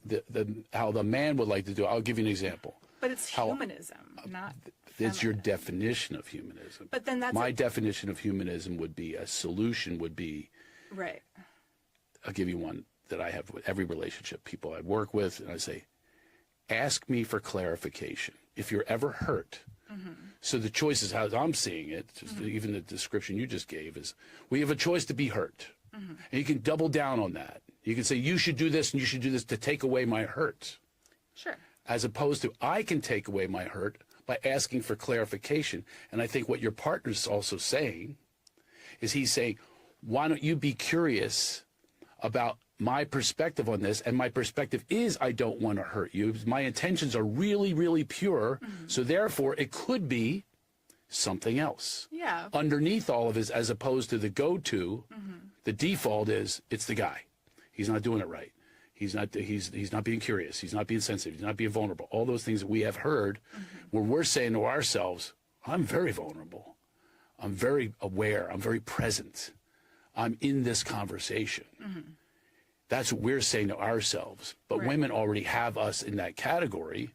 how the man would like to do it. I'll give you an example. But it's humanism, not it's your definition of humanism. But then that's my definition of humanism would be a solution would be, right. I'll give you one that I have with every relationship, people I work with, and I say, ask me for clarification. If you're ever hurt, so the choice is how I'm seeing it, just even the description you just gave is, we have a choice to be hurt. And you can double down on that. You can say, you should do this and you should do this to take away my hurt. Sure. As opposed to, I can take away my hurt by asking for clarification. And I think what your partner's also saying is he's saying, why don't you be curious about my perspective on this? And my perspective is, I don't want to hurt you. My intentions are really, really pure. So therefore, it could be something else. Yeah. Underneath all of it, as opposed to the go-to, the default is, it's the guy. He's not doing it right. He's not being curious. He's not being sensitive. He's not being vulnerable. All those things that we have heard where we're saying to ourselves, I'm very vulnerable. I'm very aware. I'm very present. I'm in this conversation. That's what we're saying to ourselves. But Right. women already have us in that category.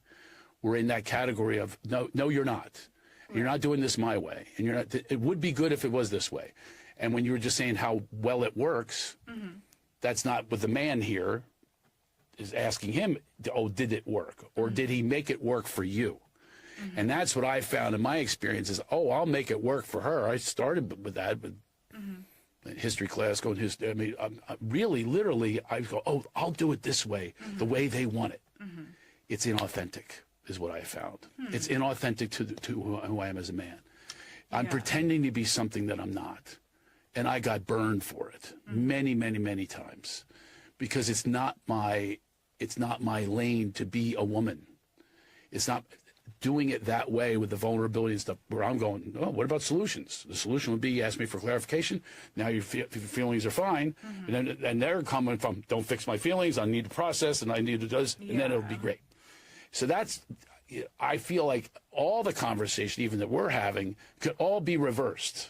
We're in that category of, no, you're not. You're not doing this my way. And you're not. It would be good if it was this way. And when you were just saying how well it works, that's not what the man here is asking him, oh, did it work? Or did he make it work for you? And that's what I found in my experience is, oh, I'll make it work for her. I started with that, but history class, going history. I mean, really, literally, I go, oh, I'll do it this way, the way they want it. It's inauthentic, is what I found. It's inauthentic to who I am as a man. I'm pretending to be something that I'm not, and I got burned for it many, many, many times, because it's not my lane to be a woman. It's not doing it that way with the vulnerability and stuff where I'm going, oh, what about solutions? The solution would be, you ask me for clarification. Now your feelings are fine. And they're coming from, don't fix my feelings. I need to process and I need to do this. And then it'll be great. So that's, I feel like all the conversation even that we're having could all be reversed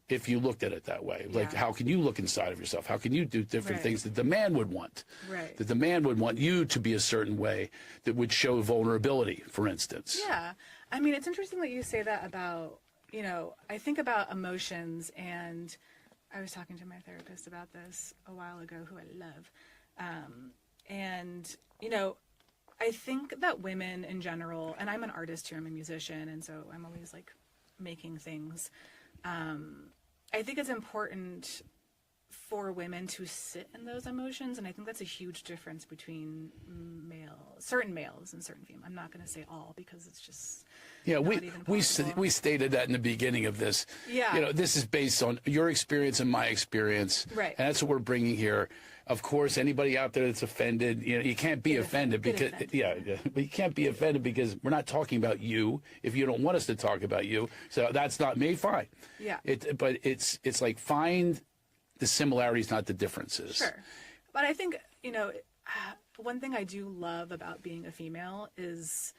if you looked at it that way. Like, Yeah. how can you look inside of yourself? How can you do different Right. things that the man would want? Right. That the man would want you to be a certain way that would show vulnerability, for instance. Yeah. I mean, it's interesting that you say that about, you know, I think about emotions, and I was talking to my therapist about this a while ago, who I love. And, you know, I think that women in general, and I'm an artist too, I'm a musician, and so I'm always like making things. I think it's important for women to sit in those emotions, and I think that's a huge difference between certain males and certain females. I'm not going to say all, because it's just we stated that in the beginning of this. Yeah. You know, this is based on your experience and my experience, right? And that's what we're bringing here. Of course, anybody out there that's offended, you know, you can't be offended because but you can't be offended because we're not talking about you. If you don't want us to talk about you, so that's not me. Fine. Yeah. But it's like, find the similarities, not the differences. Sure. But I think, you know, one thing I do love about being a female is,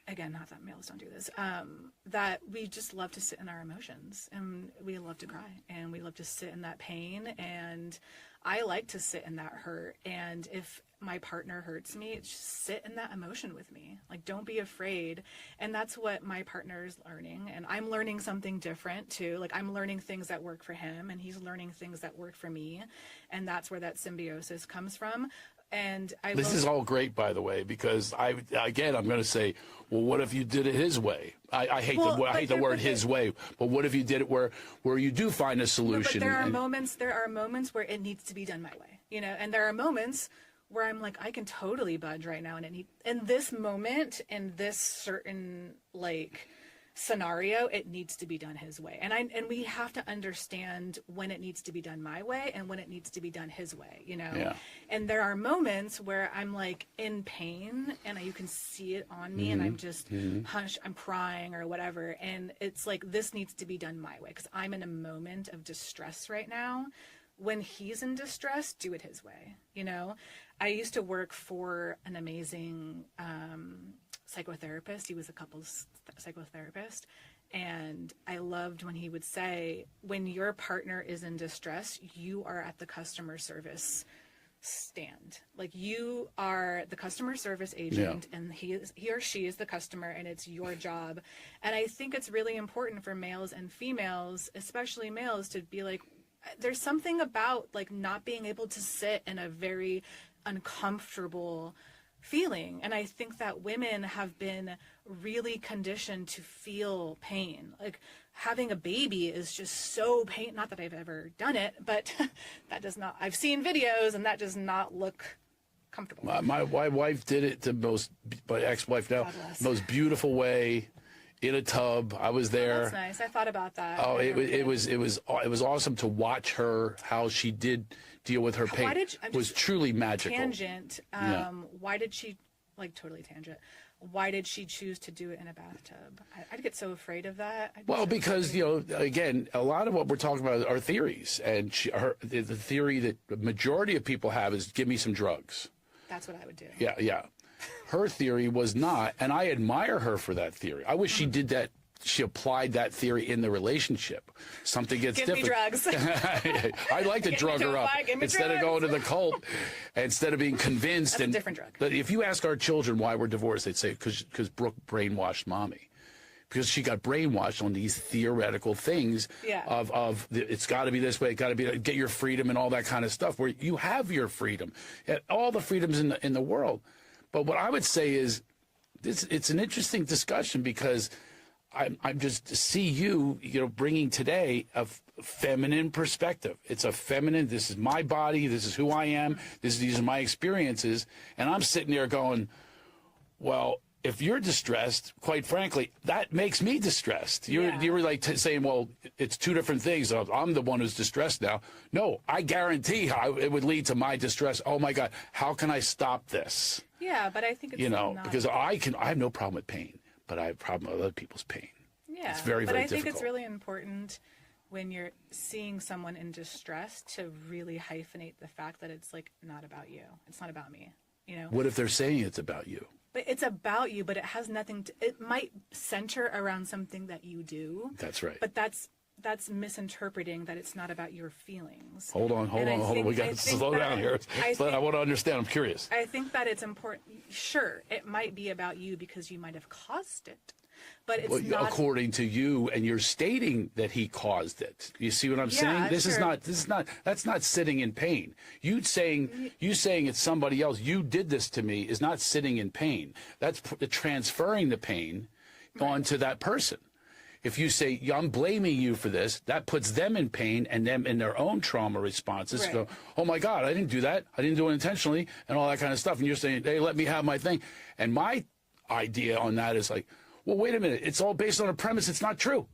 again, not that males don't do this, that we just love to sit in our emotions, and we love to cry, and we love to sit in that pain, and I like to sit in that hurt. And if my partner hurts me, just sit in that emotion with me. Like, don't be afraid. And that's what my partner's learning. And I'm learning something different too. Like, I'm learning things that work for him, and he's learning things that work for me. And that's where that symbiosis comes from. And this is all great, by the way, because I'm going to say, well, what if you did it his way? I hate the word his way, but what if you did it where you do find a solution? But there are moments where it needs to be done my way, you know, and there are moments where I'm like, I can totally budge right now, and in this moment, in this certain like scenario, it needs to be done his way. And we have to understand when it needs to be done my way and when it needs to be done his way, you know? Yeah. And there are moments where I'm like in pain, and you can see it on me, and I'm just hush, I'm crying or whatever. And it's like, this needs to be done my way, because I'm in a moment of distress right now. When he's in distress, do it his way, you know? I used to work for an amazing psychotherapist. He was a couples psychotherapist. And I loved when he would say, when your partner is in distress, you are at the customer service stand. Like, you are the customer service agent, and he or she is the customer, and it's your job. And I think it's really important for males and females, especially males, to be like, there's something about like not being able to sit in a very uncomfortable feeling. And I think that women have been really conditioned to feel pain. Like, having a baby is just so pain. Not that I've ever done it, but that does not, I've seen videos, and that does not look comfortable. My wife did it my ex-wife now, most beautiful way, in a tub. I was there. Oh, that's nice. I thought about that. Oh, it was awesome to watch her, how she did deal with her pain. It was truly magical. Tangent. Why did she, like, totally tangent? Why did she choose to do it in a bathtub? I'd get so afraid of that. Well, because, you know, again, a lot of what we're talking about are theories, and the theory that the majority of people have is, give me some drugs. That's what I would do. Yeah. Her theory was not, and I admire her for that theory. I wish she did that. She applied that theory in the relationship. Something gets different. Give me drugs. I'd like to drug her up instead of going to the cult, instead of being convinced. That's a different drug. But if you ask our children why we're divorced, they'd say because Brooke brainwashed mommy. Because she got brainwashed on these theoretical things of it's got to be this way, it got to be, get your freedom and all that kind of stuff, where you have your freedom, all the freedoms in the world. But what I would say is, it's an interesting discussion, because I'm just see you bringing today a feminine perspective. It's a feminine. This is my body. This is who I am. These are my experiences, and I'm sitting there going, well, if you're distressed, quite frankly, that makes me distressed. You're like saying, well, it's two different things. I'm the one who's distressed now. No, I guarantee it would lead to my distress. Oh my God, how can I stop this? Yeah, but I think it's not. Because I have no problem with pain, but I have a problem with other people's pain. Yeah, it's very, very difficult. But I think it's really important when you're seeing someone in distress to really hyphenate the fact that it's like not about you. It's not about me. What if they're saying it's about you? But it's about you, but it has nothing to, it might center around something that you do. That's right. But that's that's misinterpreting that it's not about your feelings. Hold on. We got to slow down here. I want to understand. I'm curious. I think that it's important. Sure, it might be about you because you might have caused it, but it's not. According to you, and you're stating that he caused it. You see what I'm saying? That's not sitting in pain. You saying it's somebody else. You did this to me is not sitting in pain. That's transferring the pain onto that person. If you say, I'm blaming you for this, that puts them in pain and them in their own trauma responses. Go, oh, my God, I didn't do that. I didn't do it intentionally and all that kind of stuff. And you're saying, hey, let me have my thing. And my idea on that is like, well, wait a minute. It's all based on a premise. It's not true.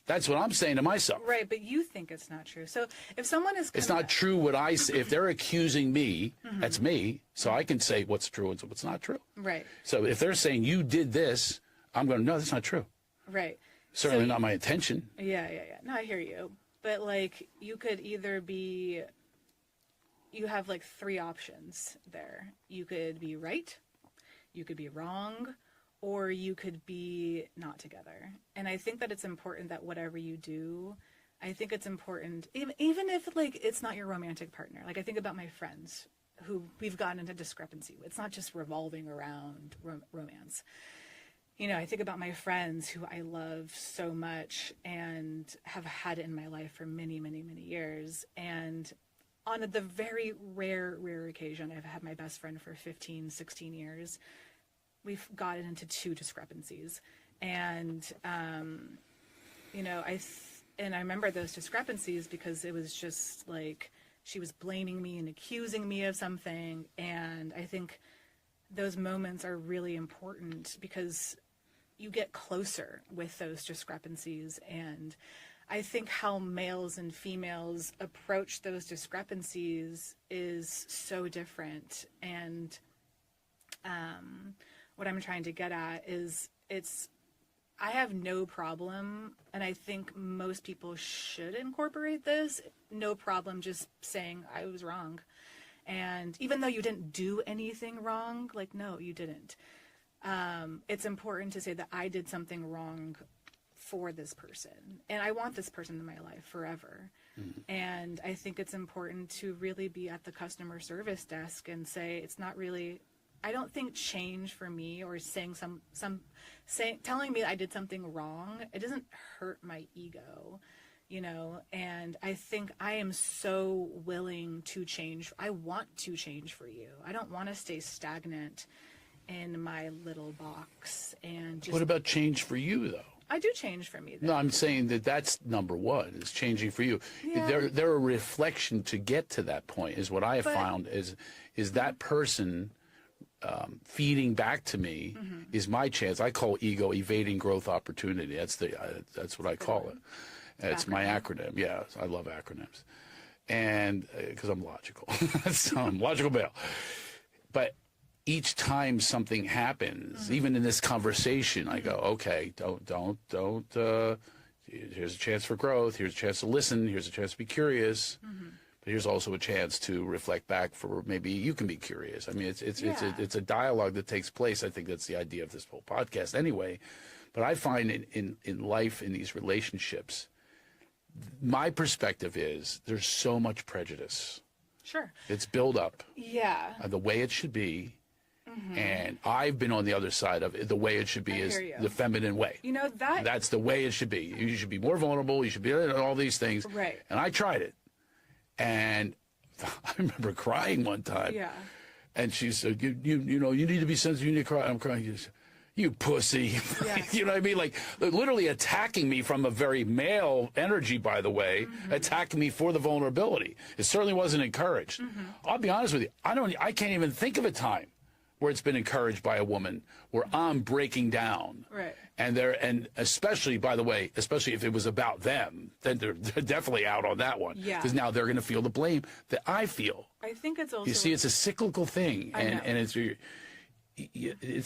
That's what I'm saying to myself. Right, but you think it's not true. So if someone is... It's not true what I say. If they're accusing me, that's me. So I can say what's true and what's not true. Right. So if they're saying you did this, I'm going, no, that's not true. Right. Certainly not my intention. Yeah. No, I hear you. But, like, you could either be... You have, like, 3 options there. You could be right, you could be wrong, or you could be not together. And I think that it's important that whatever you do, I think it's important, even if, like, it's not your romantic partner. Like, I think about my friends who we've gotten into discrepancy with. It's not just revolving around romance. You know, I think about my friends who I love so much and have had in my life for many, many, many years. And on the very rare occasion, I've had my best friend for 15, 16 years. We've gotten into 2 discrepancies. And, you know, I remember those discrepancies because it was just like she was blaming me and accusing me of something. And I think those moments are really important because you get closer with those discrepancies. And I think how males and females approach those discrepancies is so different. And what I'm trying to get at is I have no problem, and I think most people should incorporate this, no problem just saying I was wrong. And even though you didn't do anything wrong, like, no, you didn't. It's important to say that I did something wrong for this person, and I want this person in my life forever. And I think it's important to really be at the customer service desk and say, it's not really, I don't think change for me or saying telling me I did something wrong, it doesn't hurt my ego, you know. And I think I am so willing to change. I want to change for you. I don't want to stay stagnant in my little box. And just, what about change for you, though? I do change for me, though. No, I'm saying that's number one, is changing for you. Yeah. They're a reflection to get to that point, is what I have found, is that person feeding back to me is my chance. I call ego evading growth opportunity. That's what I call it. It's my acronym. Yeah, I love acronyms. And because I'm logical. So I'm logical male. But each time something happens, even in this conversation, I go, okay, don't. Here's a chance for growth. Here's a chance to listen. Here's a chance to be curious. But here's also a chance to reflect back for maybe you can be curious. I mean, it's a dialogue that takes place. I think that's the idea of this whole podcast anyway. But I find in life, in these relationships, my perspective is there's so much prejudice. Sure. It's built up. Yeah. The way it should be. And I've been on the other side of it. The way it should be is the feminine way. You know, that's the way it should be. You should be more vulnerable. You should be all these things. Right. And I tried it. And I remember crying one time. Yeah. And she said, you know, you need to be sensitive. You need to cry. I'm crying. You pussy. Yes. You know what I mean? Like, literally attacking me from a very male energy, by the way, attacking me for the vulnerability. It certainly wasn't encouraged. I'll be honest with you. I can't even think of a time where it's been encouraged by a woman where I'm breaking down. Right. And especially, by the way, especially if it was about them, then they're definitely out on that one. Yeah. Because now they're going to feel the blame that I feel. I think it's also... You see, it's a cyclical thing. And it's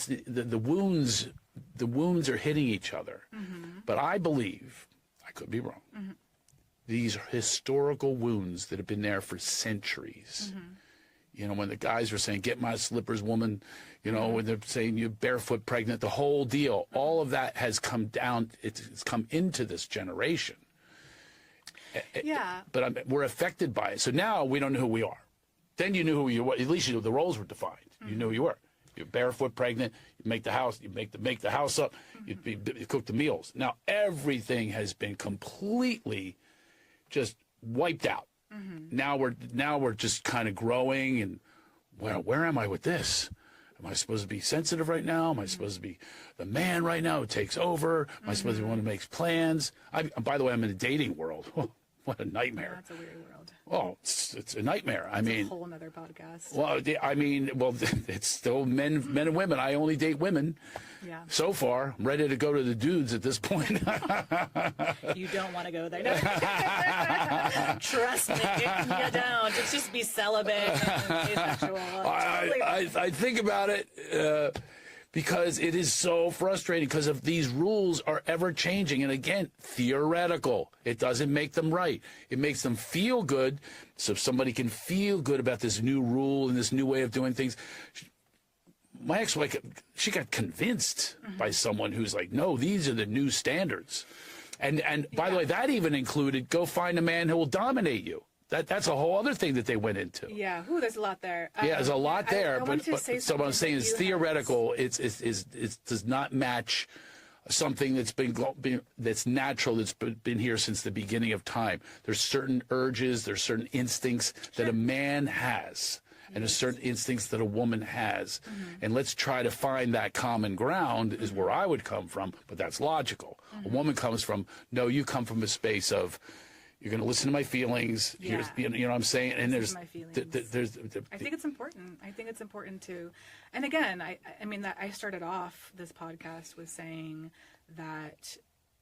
the wounds. The wounds are hitting each other. But I believe, I could be wrong, these historical wounds that have been there for centuries. You know, when the guys were saying, get my slippers, woman, you know, when they're saying you're barefoot pregnant, the whole deal, all of that has come down, it's come into this generation. Yeah. But we're affected by it. So now we don't know who we are. Then you knew who you were. At least you knew the roles were defined. You knew who you were. You're barefoot, pregnant. You make the house. You make the house up. You cook the meals. Now everything has been completely just wiped out. Now we're just kind of growing, and where am I with this? Am I supposed to be sensitive right now? Am I supposed to be the man right now who takes over? Am I supposed to be the one who makes plans? By the way, I'm in a dating world. What a nightmare. That's a weird world. Oh, it's a nightmare. It's a whole nother podcast. Well, it's still men and women. I only date women. Yeah. So far, I'm ready to go to the dudes at this point. You don't want to go there. No. Trust me, you don't. Just be celibate and asexual. I think about it because it is so frustrating because if these rules are ever changing, and again, theoretical. It doesn't make them right. It makes them feel good. So if somebody can feel good about this new rule and this new way of doing things. My ex-wife, she got convinced by someone who's like, no, these are the new standards. And by the way, that even included go find a man who will dominate you. That's a whole other thing that they went into. Yeah, there's a lot there. Yeah, there's a lot there. So what I'm saying is theoretical. It does not match something that's natural, that's been here since the beginning of time. There's certain urges, there's certain instincts that a man has. And there's certain instincts that a woman has. And let's try to find that common ground is where I would come from, but that's logical. A woman comes from, no, you come from a space of, you're going to listen to my feelings. Yeah. You know what I'm saying? And I think it's important. I think it's important to, and again, I mean, that I started off this podcast with saying that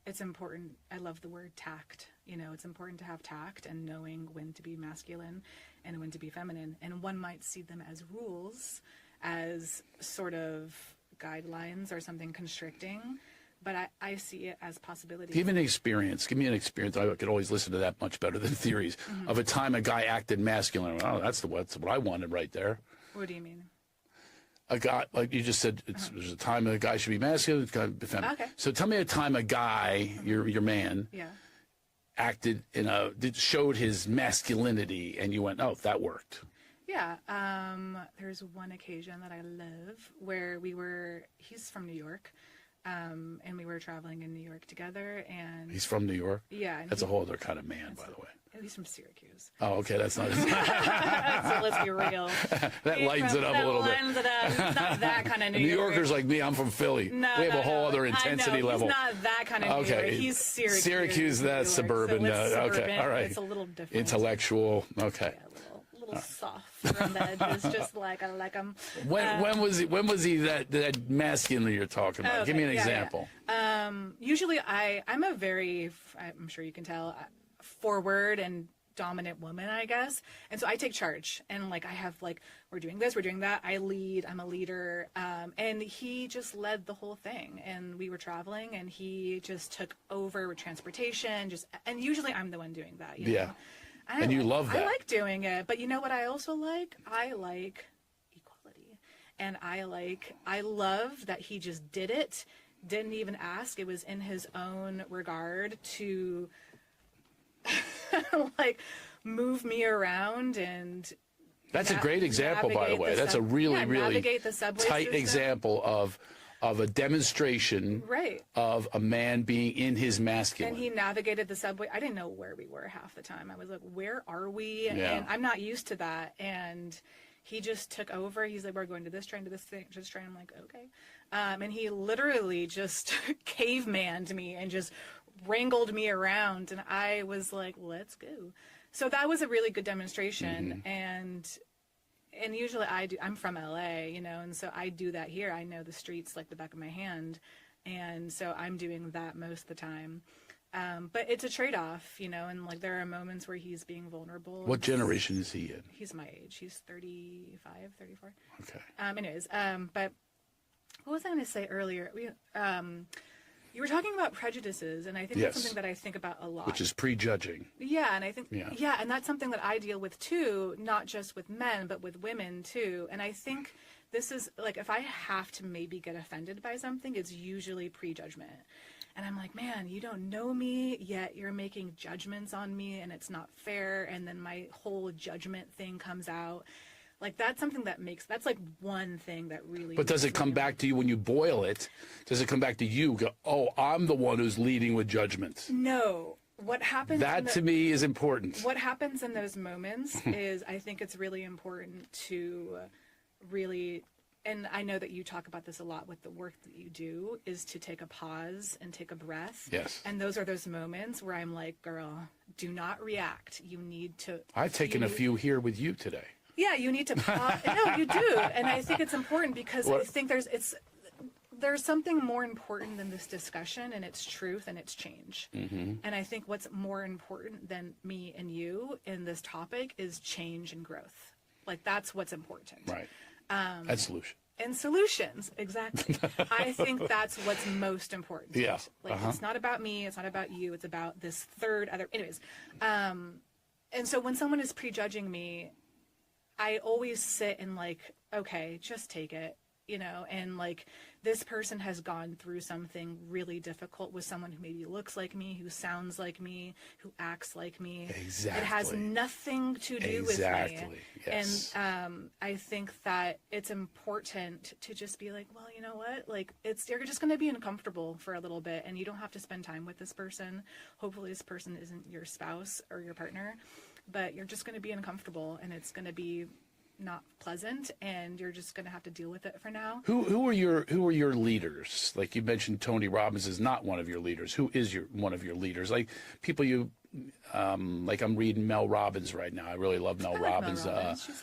it's important. I love the word tact. It's important to have tact and knowing when to be masculine and when to be feminine. And one might see them as rules, as sort of guidelines or something constricting. But I see it as possibilities. Give me an experience. I could always listen to that much better than theories of a time a guy acted masculine. Oh, that's what I wanted right there. What do you mean? A guy, like you just said, there's a time a guy should be masculine, a guy be feminine. Okay. So tell me a time a guy, your man, acted showed his masculinity, and you went, oh, that worked. Yeah. There's one occasion that I love where he's from New York. And we were traveling in New York together, and he's from New York. Yeah, that's a whole other kind of man, by the way. He's from Syracuse. Oh, okay, that's not. So let's be real. That lightens it up a little bit. He's not that kind of New Yorker. New Yorkers like me, I'm from Philly. We have a whole other intensity level. He's not that kind of New Yorker. He's Syracuse. Syracuse, that's suburban. So okay, all right. It's a little different. Intellectual. Okay. Yeah, a little soft from the edges, just like I like him. When was he that masculine you're talking about? Okay, give me an example. Yeah. Usually I'm a very, I'm sure you can tell, forward and dominant woman, I guess. And so I take charge, and I have we're doing this, we're doing that. I lead, I'm a leader. And he just led the whole thing, and we were traveling, and he just took over with transportation, and usually I'm the one doing that. You know? And you love that. I like doing it, but you know what I also like? I like equality. And I love that he just did it, didn't even ask. It was in his own regard to move me around. And that's a great example, by the way. That's a really, really tight example of a demonstration of a man being in his masculine. And he navigated the subway. I didn't know where we were half the time. I was like, where are we? And I'm not used to that. And he just took over. He's like, we're going to this train, to this train. I'm like, okay. And he literally just cavemanned me and just wrangled me around. And I was like, let's go. So that was a really good demonstration. And usually I'm from LA, and so I do that here. I know the streets like the back of my hand. And so I'm doing that most of the time. But it's a trade-off, and there are moments where he's being vulnerable. What generation is he in? He's my age. He's 35, 34. Okay. Anyways, but what was I going to say earlier? You were talking about prejudices, and I think that's something that I think about a lot. Which is prejudging. Yeah, and I think, and that's something that I deal with too, not just with men, but with women too. And I think this is, if I have to maybe get offended by something, it's usually prejudgment. And I'm like, man, you don't know me, yet you're making judgments on me, and it's not fair. And then my whole judgment thing comes out. Like, that's something that's like one thing that really. But does it come back to you when you boil it? Does it come back to you? Go, oh, I'm the one who's leading with judgment. No. What happens? That to me is important. What happens in those moments is, I think it's really important to really. And I know that you talk about this a lot with the work that you do, is to take a pause and take a breath. Yes. And those are those moments where I'm like, girl, do not react. You need to. I've taken a few here with you today. Yeah, you need to pause. No, you do. And I think it's important because I think there's something more important than this discussion, and it's truth and it's change. Mm-hmm. And I think what's more important than me and you in this topic is change and growth. Like, that's what's important. Right. And solution. And solutions, exactly. I think that's what's most important. Yeah. Like, it's not about me, it's not about you, it's about this third other. Anyways, and so when someone is prejudging me, I always sit and like, okay, just take it, you know, and like, this person has gone through something really difficult with someone who maybe looks like me, who sounds like me, who acts like me. Exactly. It has nothing to do with me. Exactly. Yes. And I think that it's important to just be like, well, you know what? Like, you're just going to be uncomfortable for a little bit, and you don't have to spend time with this person. Hopefully this person isn't your spouse or your partner, but you're just going to be uncomfortable, and it's going to be not pleasant, and you're just going to have to deal with it for now. Who are your leaders? Like, you mentioned Tony Robbins is not one of your leaders. Who is one of your leaders? Like, people you like, I'm reading Mel Robbins right now. I really love Mel Robbins.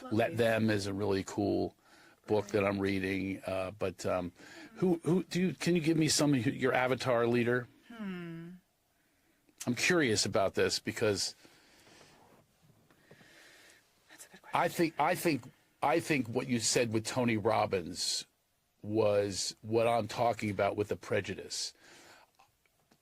Let Them is a really cool book that I'm reading. But can you give me some of your avatar leader? I'm curious about this because I think what you said with Tony Robbins was what I'm talking about with the prejudice.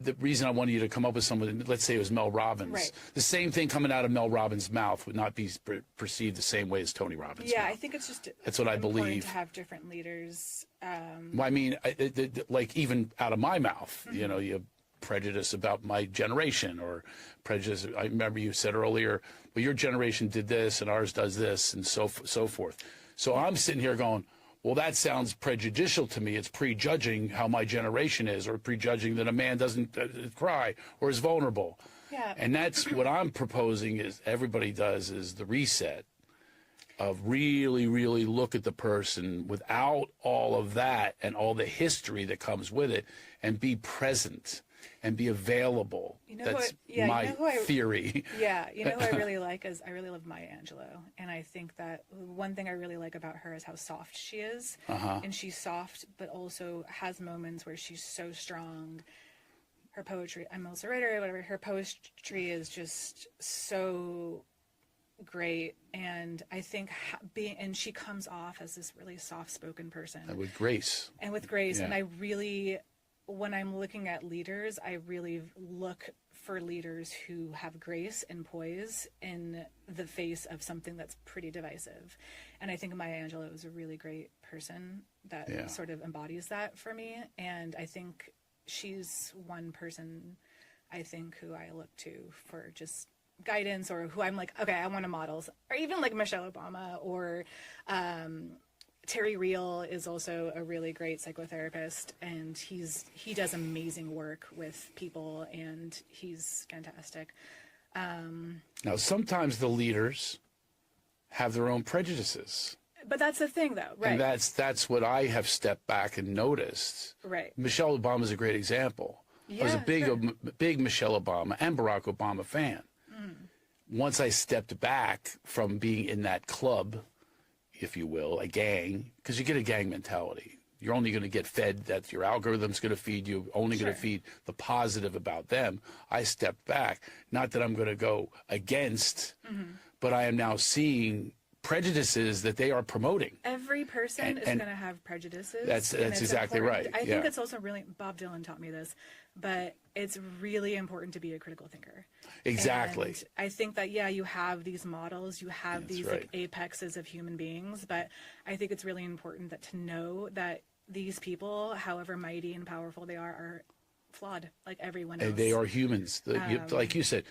The reason I wanted you to come up with someone, let's say it was Mel Robbins, right. The same thing coming out of Mel Robbins' mouth would not be perceived the same way as Tony Robbins' Yeah, mouth. I think it's just that's what I believe. To have different leaders. Well, I mean, like, even out of my mouth, you know, you have prejudice about my generation, or prejudice. I remember you said earlier, well, your generation did this and ours does this, and so forth. So I'm sitting here going, well, that sounds prejudicial to me. It's prejudging how my generation is, or prejudging that a man doesn't cry or is vulnerable. Yeah. And that's what I'm proposing is everybody does is the reset of really, really look at the person without all of that and all the history that comes with it, and be present and be available. You know, that's my theory. Yeah, you know who I really like is, I really love Maya Angelou. And I think that one thing I really like about her is how soft she is. And she's soft, but also has moments where she's so strong. Her poetry, I'm also a writer, whatever, her poetry is just so great. And I think and she comes off as this really soft-spoken person. And with grace. And I really, when I'm looking at leaders, I really look for leaders who have grace and poise in the face of something that's pretty divisive. And I think Maya Angelou is a really great person that sort of embodies that for me. And I think she's one person, I think, who I look to for just guidance, or who I'm like, okay, I want to model. Or even like Michelle Obama, or Terry Real is also a really great psychotherapist, and he does amazing work with people, and he's fantastic. Now, sometimes the leaders have their own prejudices. But that's the thing, though, right? And that's what I have stepped back and noticed. Right. Michelle Obama is a great example. Yeah, I was a big Michelle Obama and Barack Obama fan. Once I stepped back from being in that club, if you will, a gang, because you get a gang mentality. You're only going to get fed that your algorithm's going to feed you, only going to feed the positive about them. I stepped back. Not that I'm going to go against, but I am now seeing prejudices that they are promoting. Every person is going to have prejudices. That's exactly right. I think it's also really, Bob Dylan taught me this, but it's really important to be a critical thinker. Exactly. And I think that, you have these models, you have these like apexes of human beings, but I think it's really important that to know that these people, however mighty and powerful they are flawed like everyone else. And they are humans. Like you said,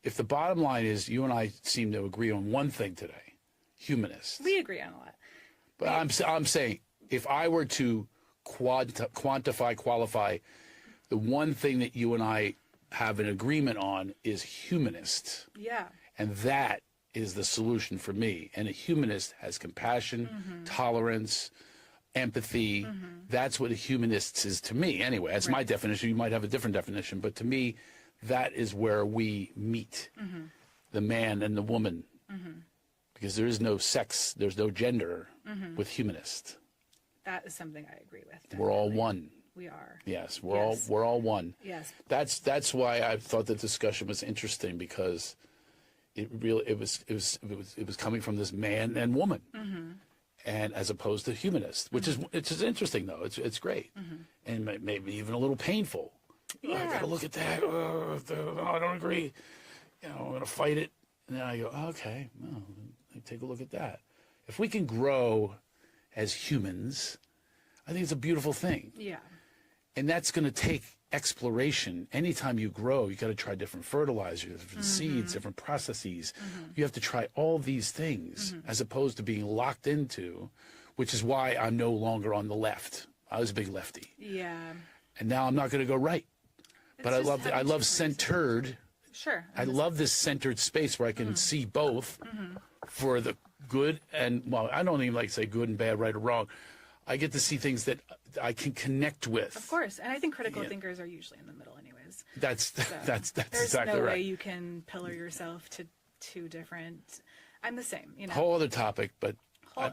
if the bottom line is you and I seem to agree on one thing today, humanists. We agree on a lot. But I'm saying if I were to qualify, the one thing that you and I have an agreement on is humanist. Yeah. And that is the solution for me. And a humanist has compassion, tolerance, empathy. That's what a humanist is to me. Anyway, that's my definition. You might have a different definition. But to me, that is where we meet the man and the woman. Because there is no sex, there's no gender with humanist. That is something I agree with. Definitely. We're all one. We are. Yes, we're all one. Yes. That's why I thought the discussion was interesting, because it was coming from this man and woman, and as opposed to humanist, which is interesting though. It's great, and maybe even a little painful. Yeah. I got to look at that. I don't agree. I'm going to fight it, and then I go, okay, well, take a look at that. If we can grow as humans, I think it's a beautiful thing. Yeah. And that's going to take exploration. Anytime you grow, you got to try different fertilizers, different seeds, different processes. You have to try all these things as opposed to being locked into, which is why I'm no longer on the left. I was a big lefty. Yeah. And now I'm not going to go right. But I love centered. Sure. I love this centered space where I can see both for the good and, well, I don't even like to say good and bad, right or wrong. I get to see things that I can connect with. Of course, and I think critical thinkers are usually in the middle, anyways. That's There's exactly no right. way you can pillar yourself to two different. I'm the same, Whole other topic, but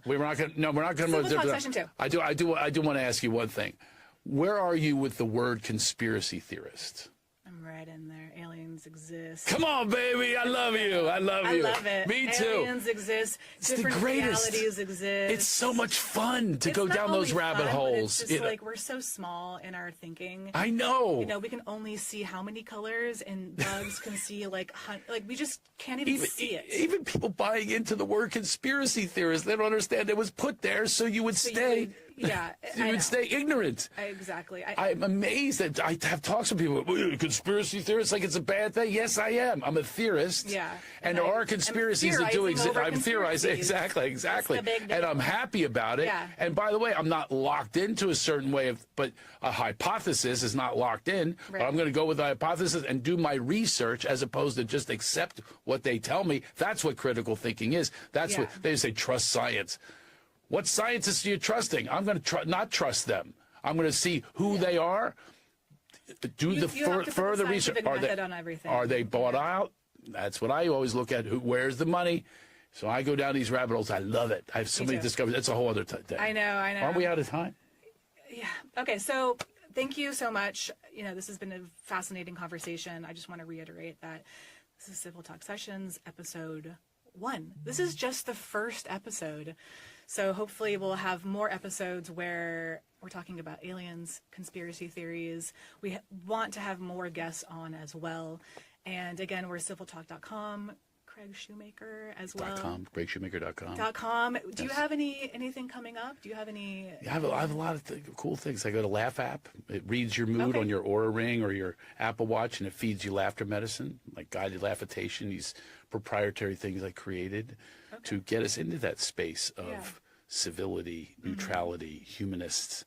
we're not going. No, we're not going to. CivilTalk Session 2. I do want to ask you one thing. Where are you with the word conspiracy theorist? I'm right in there. Aliens exist. Come on, baby. I love you. I love you. I love it. Me too. Aliens exist. It's Different the greatest. realities exist. It's so much fun to go not down those only rabbit fun, but holes. It's just like we're so small in our thinking. I know. We can only see how many colors, and bugs can see like we just can't even see it. Even people buying into the word conspiracy theorist, they don't understand it was put there so you would stay. You would stay ignorant. Exactly. I'm amazed that I have talks with people. Conspiracy theorists, like it's a bad thing. Yes, I am. I'm a theorist. Yeah. And there are conspiracies that do exist. I'm theorizing. Exactly. That's the big And I'm happy about it. Yeah. And by the way, I'm not locked into a certain way but a hypothesis is not locked in. Right. But I'm going to go with the hypothesis and do my research as opposed to just accept what they tell me. That's what critical thinking is. That's what they say, trust science. What scientists are you trusting? I'm going to not trust them. I'm going to see who they are, do you the have to further put the research. method on everything. Are they bought out? That's what I always look at. Where's the money? So I go down these rabbit holes. I love it. I have so many discoveries. That's a whole other day. I know. Aren't we out of time? Yeah. Okay. So thank you so much. This has been a fascinating conversation. I just want to reiterate that this is Civil Talk Sessions, episode 1. This is just the first episode. So hopefully we'll have more episodes where we're talking about aliens, conspiracy theories. We want to have more guests on as well. And again, we're civiltalk.com, Craig Shoemaker as well. CraigShoemaker.com. Do you have anything coming up? Do you have any? I have a lot of cool things. I go to Laugh app. It reads your mood on your Oura Ring or your Apple Watch, and it feeds you laughter medicine, like guided laughitation, these proprietary things I created to get us into that space of civility, neutrality, humanists.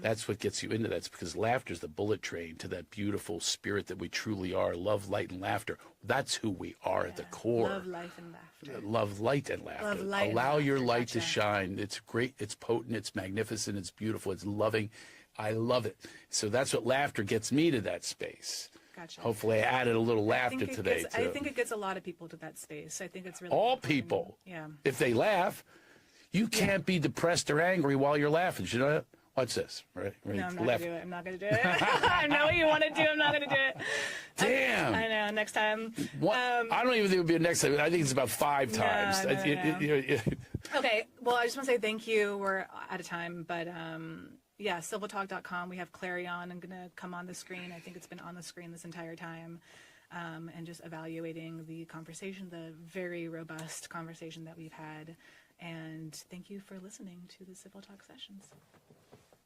That's what gets you into that. It's because laughter is the bullet train to that beautiful spirit that we truly are. Love, light, and laughter. That's who we are at the core. Love, life, and laughter. Love, light, and laughter. Love, light, Allow and your laughter. light to shine. It's great. It's potent. It's magnificent. It's beautiful. It's loving. I love it. So that's what laughter gets me to that space. Gotcha. Hopefully I added a little laughter today. I think it gets a lot of people to that space. I think it's really all important. people. Yeah. If they laugh, you can't be depressed or angry while you're laughing. You know that? Watch this. Right? No, I'm not going to do it. I'm not going to do it. I know what you want to do. I'm not going to do it. Damn. I know. Next time. I don't even think it would be a next time. I think it's about 5 times. No. Okay. Well, I just want to say thank you. We're out of time. But civiltalk.com. We have Clarion. I'm going to come on the screen. I think it's been on the screen this entire time. And just evaluating the conversation, the very robust conversation that we've had. And thank you for listening to the Civil Talk Sessions.